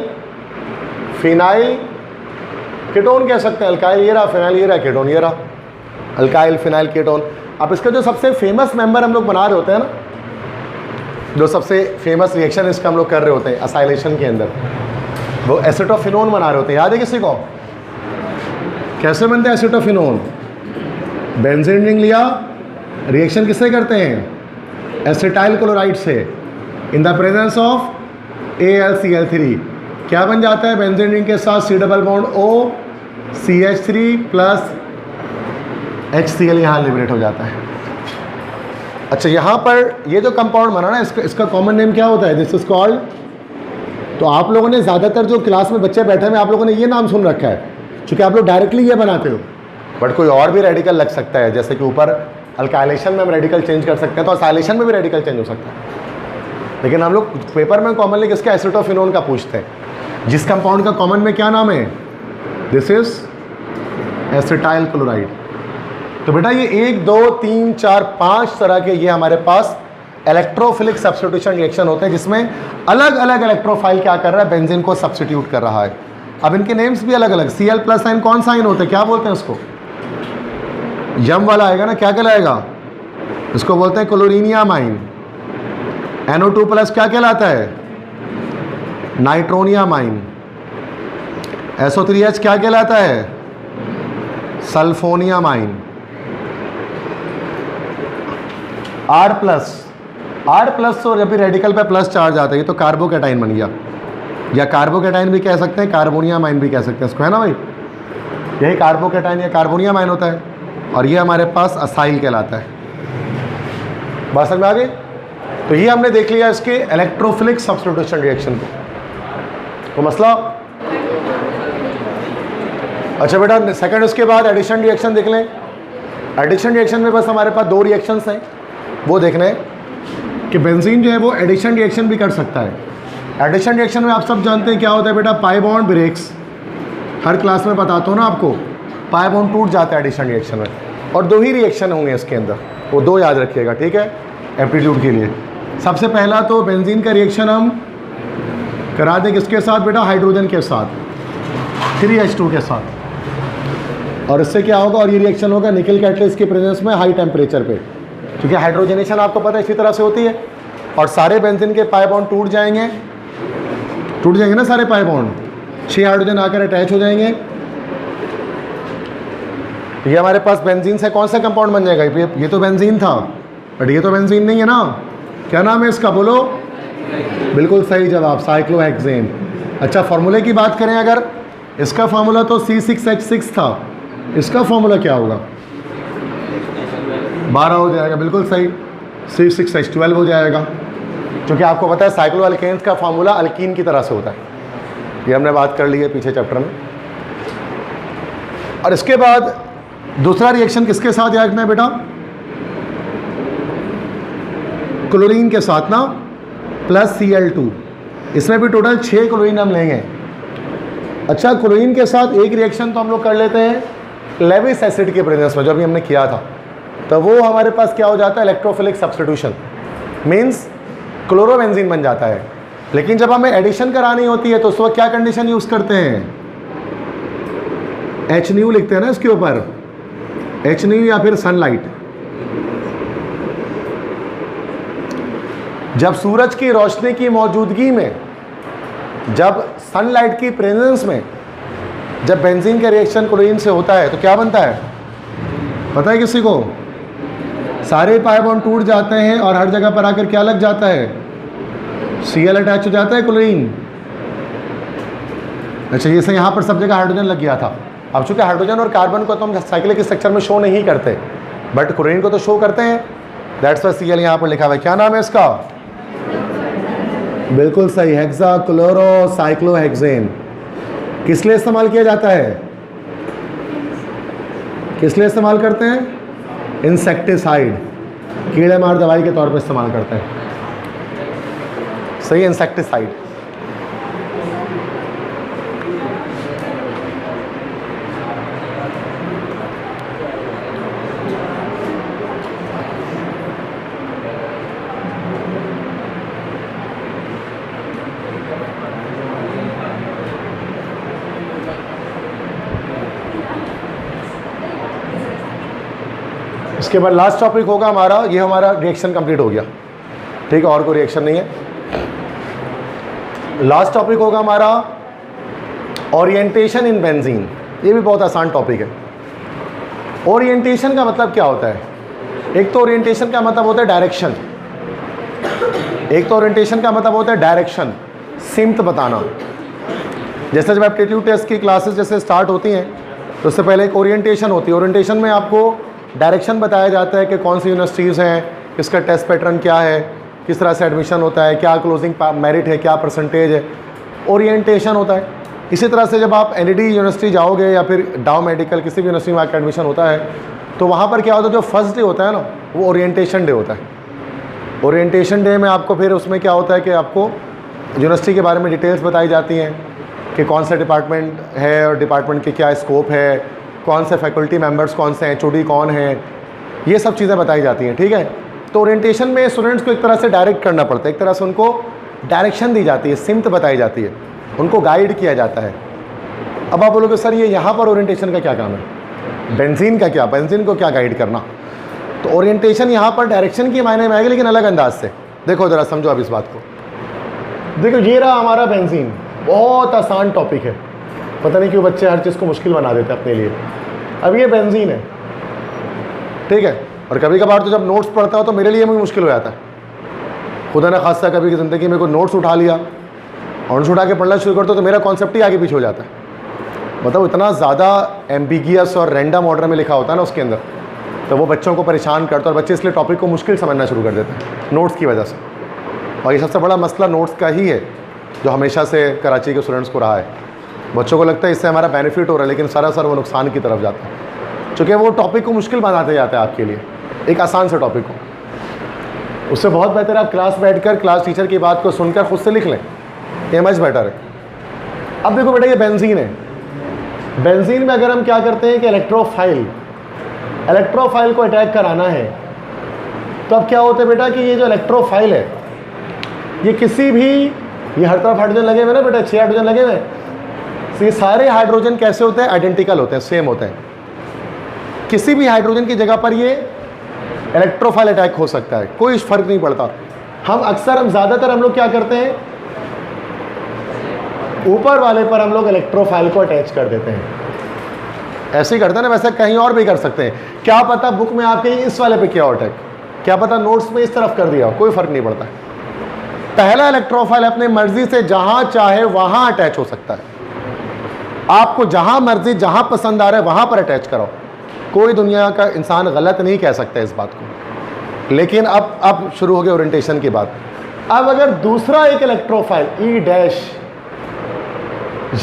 फिनाइल कीटोन कह सकते हैं। अल्काइल ये रहा, फिनाइल ये रहा, कीटोन ये रहा, अल्काइल फिनाइल कीटोन। अब इसका जो सबसे फेमस मेंबर हम लोग बना रहे होते हैं ना, जो सबसे फेमस रिएक्शन इसका हम लोग कर रहे होते हैं असाइलेशन के अंदर, वो एसिटोफिनोन बना रहे होते हैं। याद है किसी को? कैसे बनते हैं एसिटोफिनोन? बेंजीन रिंग लिया, रिएक्शन किससे करते हैं? एसिटाइल क्लोराइड से। In the presence of AlCl3 क्या बन जाता है? बेंजीन रिंग के साथ C double bond O CH3 plus HCl यहाँ लिबरेट हो जाता है। अच्छा, यहाँ पर ये जो कंपाउंड बना ना, इसका कॉमन नेम क्या होता है? दिस इज कॉल्ड, तो आप लोगों ने ज़्यादातर जो क्लास में बच्चे बैठे हैं आप लोगों ने ये नाम सुन रखा है, क्योंकि आप लोग डायरेक्टली ये बनाते हो, बट कोई और भी रेडिकल लग सकता है। जैसे कि ऊपर अल्काइलेशन में हम रेडिकल चेंज कर सकते हैं, तो असाइलेशन में भी रेडिकल चेंज हो सकता है। लेकिन हम लोग पेपर में कॉमनली किसका एसिटोफिनोन का पूछते हैं, जिस कंपाउंड का कॉमन में क्या नाम है, दिस इज एसिटाइल क्लोराइड। तो बेटा ये 1 2 3 4 5 तरह के ये हमारे पास इलेक्ट्रोफिलिक सब्स्टिट्यूशन रिएक्शन होते हैं, जिसमें अलग अलग इलेक्ट्रोफाइल क्या कर रहा है, बेंजीन को सब्स्टिट्यूट कर रहा है। अब इनके नेम्स भी अलग अलग, Cl+ साइन कौन सा आयन होता है, क्या बोलते हैं उसको, यम वाला आएगा ना, क्या कहलाएगा, इसको बोलते हैं क्लोरीनियम आयन। NO2+ क्या कहलाता है, नाइट्रोनियम आयन। SO3H क्या कहलाता है, सल्फोनियम आयन। R+ तो जब भी रेडिकल पे प्लस चार्ज आता है, ये तो कार्बोकैटाइन बन गया, या कार्बोकैटाइन भी कह सकते हैं, कार्बोनियम आयन भी कह सकते हैं इसको, है ना भाई, यही कार्बोकैटाइन या कार्बोनियम आयन होता है। और ये हमारे पास असाइल कहलाता है। बात समझ में आ गई। तो ये हमने देख लिया इसके इलेक्ट्रोफिलिक सब्स्टिट्यूशन रिएक्शन को, तो मसला। अच्छा बेटा सेकंड, उसके बाद एडिशन रिएक्शन देख लें। एडिशन रिएक्शन में बस हमारे पास 2 रिएक्शंस हैं, वो देखना है कि बेंजीन जो है वो एडिशन रिएक्शन भी कर सकता है। एडिशन रिएक्शन में आप सब जानते हैं क्या होता है बेटा, पाई बॉन्ड ब्रेक्स, हर क्लास में बताता हूँ ना आपको, पाई बॉन्ड टूट जाता है एडिशन रिएक्शन में। और 2 ही रिएक्शन होंगे इसके अंदर, वो 2 याद रखिएगा, ठीक है, एप्टीट्यूड के लिए। सबसे पहला तो बेंजीन का रिएक्शन हम करा दें किसके साथ बेटा, हाइड्रोजन के साथ, 3H2 के साथ। और इससे क्या होगा, और ये रिएक्शन होगा निकल कैटलिस्ट की प्रेजेंस में हाई टेम्परेचर पे, क्योंकि हाइड्रोजनेशन आपको पता है इसी तरह से होती है। और सारे बेंजीन के पाई बॉन्ड टूट जाएंगे ना सारे पाई बॉन्ड, 6 हाइड्रोजन आकर अटैच हो जाएंगे। ये हमारे पास बेंजीन से कौन सा कंपाउंड बन जाएगा, ये तो बेंजीन था, बट ये तो बेंजीन नहीं है ना, क्या नाम है इसका, बोलो। बिल्कुल सही जवाब, साइक्लोहेक्सेन। अच्छा फार्मूले की बात करें अगर, इसका फार्मूला तो C6H6 था, इसका फार्मूला क्या होगा, 12 हो जाएगा, बिल्कुल सही, C6H12 हो जाएगा, क्योंकि आपको पता है साइक्लो अल्केन्स का फार्मूला अल्कीन की तरह से होता है, ये हमने बात कर ली है पीछे चैप्टर में। और इसके बाद दूसरा रिएक्शन किसके साथ याद रखना है बेटा, क्लोरीन के साथ ना, प्लस Cl2, इसमें भी टोटल 6 क्लोरीन हम लेंगे। अच्छा क्लोरीन के साथ एक रिएक्शन तो हम लोग कर लेते हैं लेविस एसिड के प्रेजेंस में, जो अभी हमने किया था, तो वो हमारे पास क्या हो जाता है, इलेक्ट्रोफिलिक सब्स्टिट्यूशन, मीन्स क्लोरोबेंजीन बन जाता है। लेकिन जब हमें एडिशन करानी होती है तो उस वक्त क्या कंडीशन यूज़ करते हैं, HNu लिखते हैं ना इसके ऊपर, HNu या फिर सनलाइट। जब सूरज की रोशनी की मौजूदगी में, जब सनलाइट की प्रेजेंस में, जब बेंजीन का रिएक्शन क्लोरीन से होता है तो क्या बनता है, पता है किसी को, सारे पाई बॉन्ड टूट जाते हैं और हर जगह पर आकर क्या लग जाता है, Cl अटैच हो जाता है क्लोरीन। अच्छा ये से यहाँ पर सब जगह हाइड्रोजन लग गया था। अब चूंकि हाइड्रोजन और कार्बन को तो हम साइक्लिक स्ट्रक्चर में शो नहीं करते, बट क्लोरीन को तो शो करते हैं, दैट्स व्हाई Cl यहाँ पर लिखा हुआ है। क्या नाम है इसका, बिल्कुल सही, हेक्साक्लोरोसाइक्लोहेक्सेन। किस लिए इस्तेमाल किया जाता है, किस लिए इस्तेमाल करते हैं, इंसेक्टिसाइड, कीड़े मार दवाई के तौर पर इस्तेमाल करते हैं, सही, इंसेक्टिसाइड। इसके बाद लास्ट टॉपिक होगा हमारा, ये हमारा रिएक्शन कंप्लीट हो गया, ठीक है, और कोई रिएक्शन नहीं है। लास्ट टॉपिक होगा हमारा ओरिएंटेशन इन बेंजीन। ये भी बहुत आसान टॉपिक है। ओरिएंटेशन का मतलब क्या होता है, एक तो ओरिएंटेशन का मतलब होता है डायरेक्शन, एक तो ओरिएंटेशन का मतलब होता है डायरेक्शन, सिमत बताना। जैसे जब एप्टीट्यूड टेस्ट की क्लासेस जैसे स्टार्ट होती हैं तो उससे पहले एक ओरिएंटेशन होती है। ओरिएंटेशन में आपको डायरेक्शन बताया जाता है कि कौन सी यूनिवर्सिटीज़ हैं, इसका टेस्ट पैटर्न क्या है, किस तरह से एडमिशन होता है, क्या क्लोजिंग मेरिट है, क्या परसेंटेज है, ओरिएंटेशन होता है। इसी तरह से जब आप ND यूनिवर्सिटी जाओगे या फिर डाउ मेडिकल किसी भी यूनिवर्सिटी में आपका एडमिशन होता है तो वहाँ पर क्या होता है, जो फर्स्ट डे होता है ना वो ओरिएंटेशन डे होता है। ओरिएंटेशन डे में आपको फिर उसमें क्या होता है कि आपको यूनिवर्सिटी के बारे में डिटेल्स बताई जाती हैं कि कौन सा डिपार्टमेंट है और डिपार्टमेंट के क्या स्कोप है, कौन से फैकल्टी मेंबर्स कौन से हैं, एचओडी कौन है, ये सब चीज़ें बताई जाती हैं। ठीक है, तो ओरिएंटेशन में स्टूडेंट्स को एक तरह से डायरेक्ट करना पड़ता है, एक तरह से उनको डायरेक्शन दी जाती है, सिमत बताई जाती है, उनको गाइड किया जाता है। अब आप बोलोगे सर ये यहाँ पर ओरिएंटेशन का क्या काम है, बेंजीन का क्या, बेंजीन को क्या गाइड करना? तो ओरिएंटेशन यहाँ पर डायरेक्शन की मायने में आएगा, लेकिन अलग अंदाज से। देखो ज़रा समझो अब इस बात को। देखो ये रहा हमारा बेंजीन, बहुत आसान टॉपिक है, पता नहीं क्यों बच्चे हर चीज़ को मुश्किल बना देते हैं अपने लिए। अब ये बेंजीन है, ठीक है, और कभी कभार तो जब नोट्स पढ़ता हो तो मेरे लिए भी मुश्किल हो जाता है। खुदा न खासा कभी की ज़िंदगी में कोई नोट्स उठा लिया और नोट्स उठा के पढ़ना शुरू करता हो तो मेरा कॉन्सेप्ट ही आगे पीछे हो जाता है। मतलब इतना ज़्यादा एम्बिगियस और रैंडम ऑर्डर में लिखा होता है ना उसके अंदर, तो वो बच्चों को परेशान करता है और बच्चे इसलिए टॉपिक को मुश्किल समझना शुरू कर देते हैं नोट्स की वजह से। और ये सबसे बड़ा मसला नोट्स का ही है जो हमेशा से कराची के स्टूडेंट्स को रहा है। बच्चों को लगता है इससे हमारा बेनिफिट हो रहा है, लेकिन सरासर वो नुकसान की तरफ जाता है, चूँकि वो टॉपिक को मुश्किल बनाते जाता है आपके लिए एक आसान से टॉपिक को। उससे बहुत बेहतर आप क्लास बैठकर क्लास टीचर की बात को सुनकर खुद से लिख लें, ये मच बेटर है। अब देखो बेटा ये बेंजीन है, बेंजीन में अगर हम क्या करते हैं कि इलेक्ट्रोफाइल को अटैक कराना है, तो अब क्या होता है बेटा कि ये जो इलेक्ट्रोफाइल है ये किसी भी, ये हर तरफ हाइड्रोजन लगे हुए ना बेटा, 6 हाइड्रोजन लगे हुए, तो ये सारे हाइड्रोजन कैसे होते हैं, आइडेंटिकल होते हैं, सेम होते हैं। किसी भी हाइड्रोजन की जगह पर ये इलेक्ट्रोफाइल अटैक हो सकता है, कोई फर्क नहीं पड़ता। हम ज़्यादातर हम लोग क्या करते हैं, ऊपर वाले पर हम लोग इलेक्ट्रोफाइल को अटैच कर देते हैं, ऐसे ही करते हैं ना, वैसे कहीं और भी कर सकते हैं। क्या पता बुक में आपके इस वाले पे किया हो अटैक, क्या पता नोट्स में इस तरफ कर दिया हो, कोई फर्क नहीं पड़ता। पहला इलेक्ट्रोफाइल अपनी मर्जी से जहां चाहे वहां अटैच हो सकता है, आपको जहां मर्जी जहां पसंद आ रहा है वहां पर अटैच करो, कोई दुनिया का इंसान गलत नहीं कह सकता इस बात को। लेकिन अब शुरू हो गया ओरिएंटेशन की बात। अब अगर दूसरा एक इलेक्ट्रोफाइल E'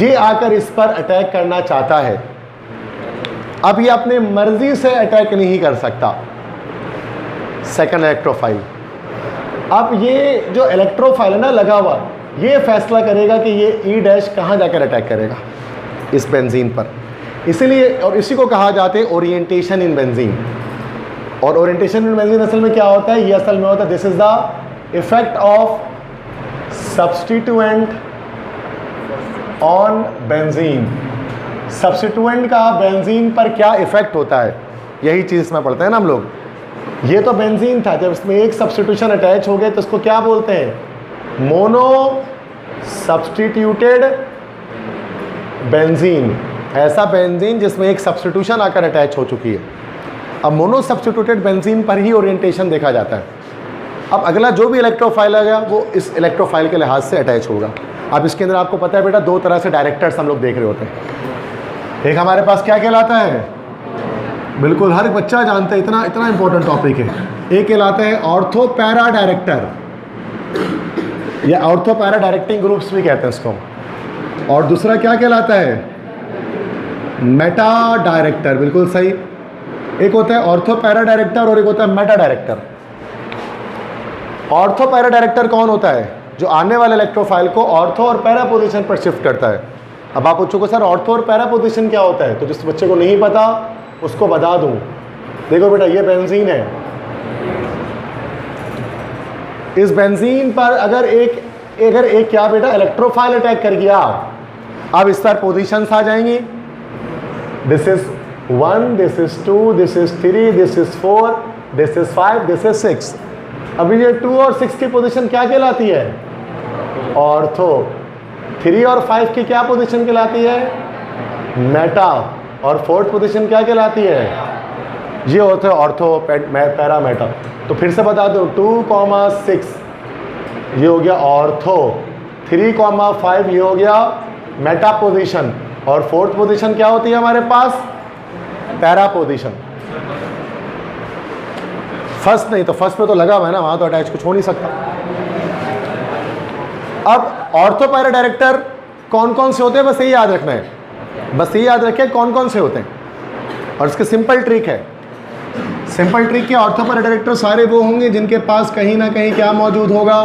ये आकर इस पर अटैक करना चाहता है, अब ये अपने मर्जी से अटैक नहीं कर सकता, सेकंड इलेक्ट्रोफाइल। अब ये जो इलेक्ट्रोफाइल है ना लगा हुआ, ये फैसला करेगा कि ये E' कहाँ जाकर अटैक करेगा, इस बेंजीन पर। इसीलिए और इसी को कहा जाता है ओरिएंटेशन इन बेंजीन। और ओरिएंटेशन इन बेंजीन असल में क्या होता है, ये असल में होता है this is the effect of substituent on benzene. Substituent का बेंजीन पर क्या इफेक्ट होता है, यही चीज़ इसमें पढ़ते हैं ना हम लोग। ये तो बेंजीन था, जब इसमें एक सब्स्टिट्यूशन अटैच हो गए तो इसको क्या बोलते हैं, मोनो सब्स्टिट्यूटेड बेंजीन। ऐसा बेंजीन जिसमें एक सब्स्टिट्यूशन आकर अटैच हो चुकी है। अब मोनो सब्स्टिट्यूटेड बेंजीन पर ही ओरिएंटेशन देखा जाता है। अब अगला जो भी इलेक्ट्रोफाइल आ गया वो इस इलेक्ट्रोफाइल के लिहाज से अटैच होगा। अब इसके अंदर आपको पता है बेटा दो तरह से डायरेक्टर्स हम लोग देख रहे होते हैं। एक हमारे पास क्या कहलाता है, बिल्कुल हर बच्चा जानता है, इतना इंपॉर्टेंट टॉपिक है। एक कहलाता है ऑर्थो पैरा डायरेक्टर, या ऑर्थो पैरा डायरेक्टिंग ग्रुप्स भी कहते हैं इसको। और दूसरा क्या कहलाता है, मेटा डायरेक्टर, बिल्कुल सही। एक होता है ऑर्थो पैरा डायरेक्टर और एक होता है Meta director. Ortho para director कौन होता है, जो आने वाले इलेक्ट्रोफाइल को ऑर्थो और पैरा पोजीशन पर शिफ्ट करता है। अब आप पूछोगे सर ऑर्थो और पैरा पोजीशन क्या होता है, तो जिस बच्चे को नहीं पता उसको बता दूं। देखो बेटा ये बेंजीन है, इस बेंजीन पर अगर एक क्या बेटा इलेक्ट्रोफाइल अटैक कर गया, अब इस पर पोजीशंस आ जाएंगी, this is 1, this is 2, this is 3, this is 4, this is 5, this is 6। अभी ये 2 और 6 की पोजीशन क्या कहलाती है, ऑर्थो। 3 और 5 की क्या पोजीशन कहलाती है, मेटा। और 4th पोजीशन क्या कहलाती है, ये होता है ऑर्थो पैरा मेटा। तो फिर से बता दूं 2,6 ये हो गया ऑर्थो, 3,5 ये हो गया मेटा पोजीशन, और 4th पोजीशन क्या होती है हमारे पास, पैरा पोजीशन। फर्स्ट नहीं तो फर्स्ट पे तो लगा हुआ है ना, वहां तो अटैच कुछ हो नहीं सकता। अब ऑर्थो पैरा डायरेक्टर कौन कौन से होते हैं, बस यही याद रखना है, बस ये याद रखें कौन कौन से होते हैं। और इसकी सिंपल ट्रिक है, सिंपल ट्रिक के ऑर्थो पैरा डायरेक्टर सारे वो होंगे जिनके पास कहीं ना कहीं क्या मौजूद होगा,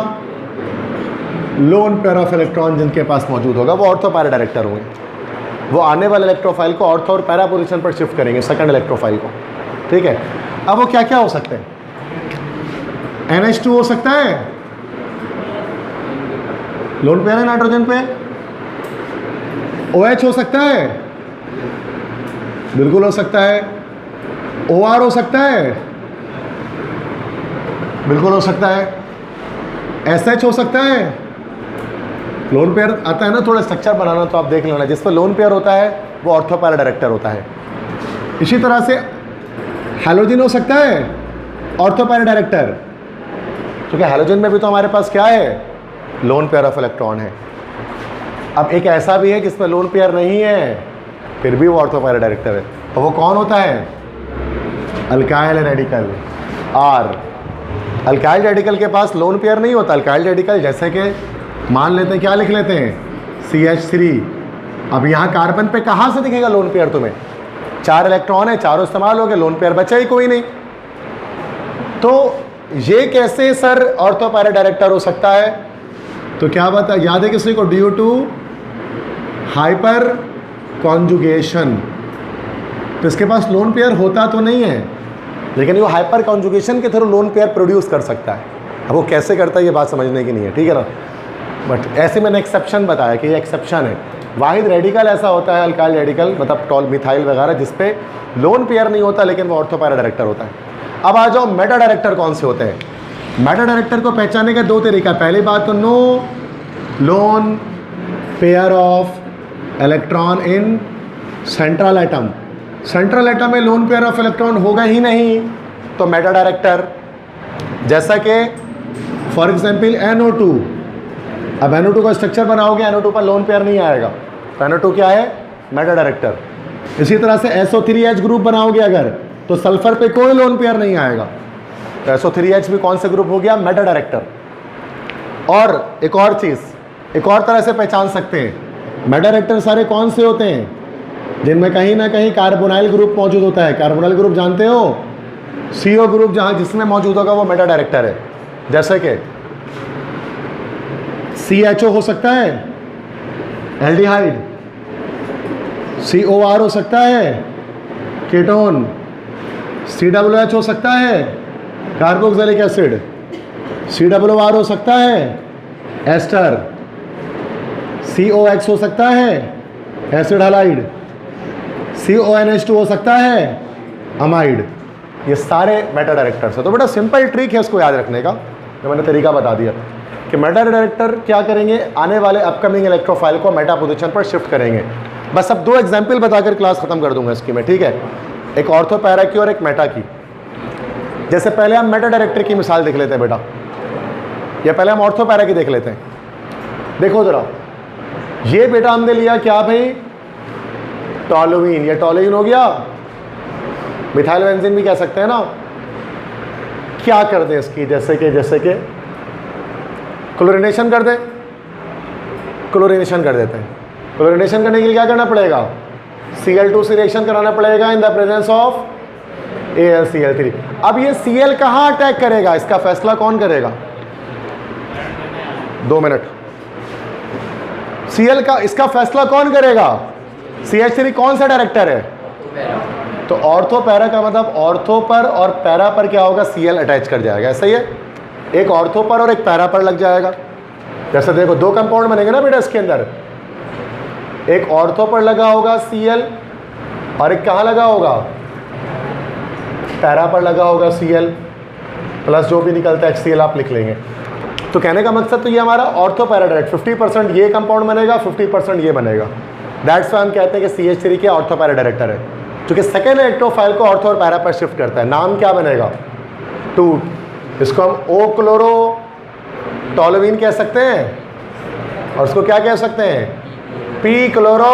लोन पेयर ऑफ इलेक्ट्रॉन जिनके पास मौजूद होगा वो ऑर्थो पैरा डायरेक्टर होंगे। वो आने वाले इलेक्ट्रोफाइल को ऑर्थो और पैरा पोजीशन पर शिफ्ट करेंगे, सेकंड इलेक्ट्रोफाइल को, ठीक है। अब वो क्या क्या हो सकते हैं, NH2 हो सकता है, लोन पेयर है नाइट्रोजन पे, OH हो सकता है, बिल्कुल हो सकता है, OR हो सकता है, बिल्कुल हो सकता है, SH हो सकता है। लोन पेयर आता है ना, थोड़ा स्ट्रक्चर बनाना तो आप देख लेना, जिस पर लोन पेयर होता है वो ऑर्थो पैरा डायरेक्टर होता है। इसी तरह से हैलोजन हो सकता है ऑर्थो पैरा डायरेक्टर, क्योंकि हैलोजन में भी तो हमारे पास क्या है, लोन पेयर ऑफ इलेक्ट्रॉन है। अब एक ऐसा भी है जिसमें लोन पेयर नहीं है, फिर भी वो ऑर्थो पैरा डायरेक्टर है, और वो कौन होता है, alkyl radical R। Alkyl radical के पास लोन पेयर नहीं होता। अल्काइल रेडिकल जैसे कि मान लेते हैं, क्या लिख लेते हैं, CH3। अब यहाँ कार्बन पे कहाँ से दिखेगा लोन पेयर तुम्हें, 4 इलेक्ट्रॉन है, चारों इस्तेमाल हो गए, लोन पेयर बचा ही कोई नहीं। तो ये कैसे सर ऑर्थो पैरा डायरेक्टर हो सकता है, तो क्या बता, याद है किसी को, ड्यू टू हाइपर कॉन्जुगेशन। तो इसके पास लोन पेयर होता तो नहीं है, लेकिन वो हाइपर कॉन्जुगेशन के थ्रू लोन पेयर प्रोड्यूस कर सकता है। अब वो कैसे करता है ये बात समझने की नहीं है, ठीक है ना। बट ऐसे मैंने एक्सेप्शन बताया कि ये एक्सेप्शन है। वाहिद रेडिकल ऐसा होता है अल्काइल रेडिकल, मतलब टॉल मिथाइल वगैरह, जिसपे लोन पेयर नहीं होता लेकिन वो ऑर्थो पैरा डायरेक्टर होता है। अब आ जाओ मेटा डायरेक्टर कौन से होते हैं। मेटा डायरेक्टर को पहचानने का 2 तरीका। पहली बात तो no lone pair of electron in central atom. Central atom में लोन पेयर ऑफ इलेक्ट्रॉन होगा ही नहीं, तो मेटा डायरेक्टर, जैसा कि फॉर एग्जांपल NO2। अब NO2 का स्ट्रक्चर बनाओगे, NO2 पर लोन पेयर नहीं आएगा, तो NO2 क्या है, मेटा डायरेक्टर। इसी तरह से SO3H ग्रुप बनाओगे अगर, तो सल्फर पे कोई लोन पेयर नहीं आएगा, तो SO3H भी कौन सा ग्रुप हो गया, मेटा डायरेक्टर। और एक और चीज़, एक और तरह से पहचान सकते हैं, मेटा डायरेक्टर सारे कौन से होते हैं, जिनमें कहीं ना कहीं कार्बोनाइल ग्रुप मौजूद होता है। कार्बोनाइल ग्रुप जानते हो, CO ग्रुप जहाँ जिसमें मौजूद होगा वो मेटा डायरेक्टर है। जैसे कि CHO हो सकता है एल्डिहाइड, COR हो सकता है कीटोन, COOH हो सकता है कार्बोक्सिलिक एसिड, COOR हो सकता है एस्टर, COX हो सकता है एसिड हैलाइड, CONH2 हो सकता है अमाइड। ये सारे मेटा डायरेक्टर्स है। तो बेटा सिंपल ट्रिक है इसको याद रखने का, जो मैंने तरीका बता दिया कि मेटा डायरेक्टर क्या करेंगे, आने वाले अपकमिंग इलेक्ट्रोफाइल को मेटा पोजीशन पर शिफ्ट करेंगे। बस अब 2 एग्जांपल बताकर क्लास खत्म कर दूंगा इसकी मैं, ठीक है। एक ऑर्थो पैरा की और एक मेटा की। जैसे पहले हम मेटा डायरेक्टर की मिसाल देख लेते हैं बेटा, या पहले हम ऑर्थो पैरा की देख लेते हैं। देखो जरा, ये बेटा हमने लिया क्या भाई, टॉलुइन। ये टॉलुइन हो गया, मिथाइल बेंजीन भी कह सकते हैं ना। क्या कर दें इसकी, जैसे कि क्लोरीनेशन कर दें, क्लोरीनेशन कर देते हैं। क्लोरीनेशन करने के लिए क्या करना पड़ेगा, Cl2 से रिएक्शन कराना पड़ेगा in the presence of AlCl3। अब ये Cl कहाँ अटैक करेगा, इसका फैसला कौन करेगा, 2 मिनट। Cl का इसका फैसला कौन करेगा, CH3 कौन सा डायरेक्टर है, तो ऑर्थो पैरा का मतलब ऑर्थो पर और पैरा पर क्या होगा, Cl अटैच कर जाएगा। ऐसा ही है, एक ऑर्थो पर और एक पैरा पर लग जाएगा। जैसे देखो 2 कंपाउंड बनेंगे ना बेटा इसके अंदर, एक ऑर्थो पर लगा होगा Cl और एक कहाँ लगा होगा, पैरा पर लगा होगा Cl, प्लस जो भी निकलता है HCl आप लिख लेंगे। तो कहने का मकसद तो ये हमारा ऑर्थो पैरा डायरेक्ट 50% ये कंपाउंड बनेगा, 50% ये बनेगा। दैट्स वाई हम कहते हैं कि CH3 के ऑर्थो पैरा डायरेक्टर है, क्योंकि सेकेंड इलेक्ट्रोफाइल को ऑर्थो और पैरा पर शिफ्ट करता है। नाम क्या बनेगा, 2। इसको हम O क्लोरो टॉलुइन कह सकते हैं, और उसको क्या कह सकते हैं, P क्लोरो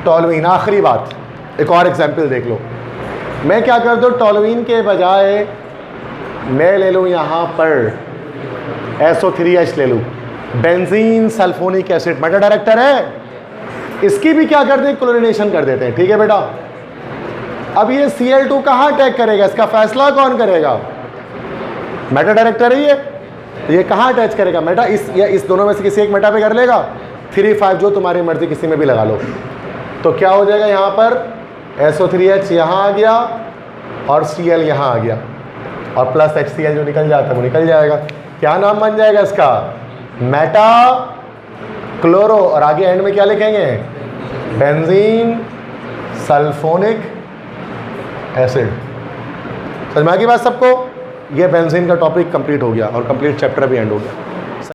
टॉलुइन। आखिरी बात, एक और एग्जाम्पल देख लो। मैं क्या कर दूँ, टॉलुइन के बजाय मैं ले लूँ यहाँ पर SO3H ले लूँ, benzene sulphonic acid Meta director है, इसकी भी क्या करते हैं, क्लोरीनेशन कर देते हैं। ठीक है बेटा, अब ये Cl2 कहाँ अटैक करेगा, इसका फैसला कौन करेगा? मेटा डायरेक्टर है ये, तो ये कहाँ अटैच करेगा? मेटा इस या इस दोनों में से किसी एक मेटा पे कर लेगा। 3 5 जो तुम्हारी मर्जी किसी में भी लगा लो। तो क्या हो जाएगा यहाँ पर, SO3H यहाँ आ गया और Cl यहाँ आ गया और प्लस HCl जो निकल जाता है वो निकल जाएगा। क्या नाम बन जाएगा इसका? मेटा क्लोरो, और आगे एंड में क्या लिखेंगे? Benzene sulphonic acid. समझ में आ गई बात सबको? ये बेंजीन का टॉपिक कंप्लीट हो गया और कंप्लीट चैप्टर भी एंड हो गया।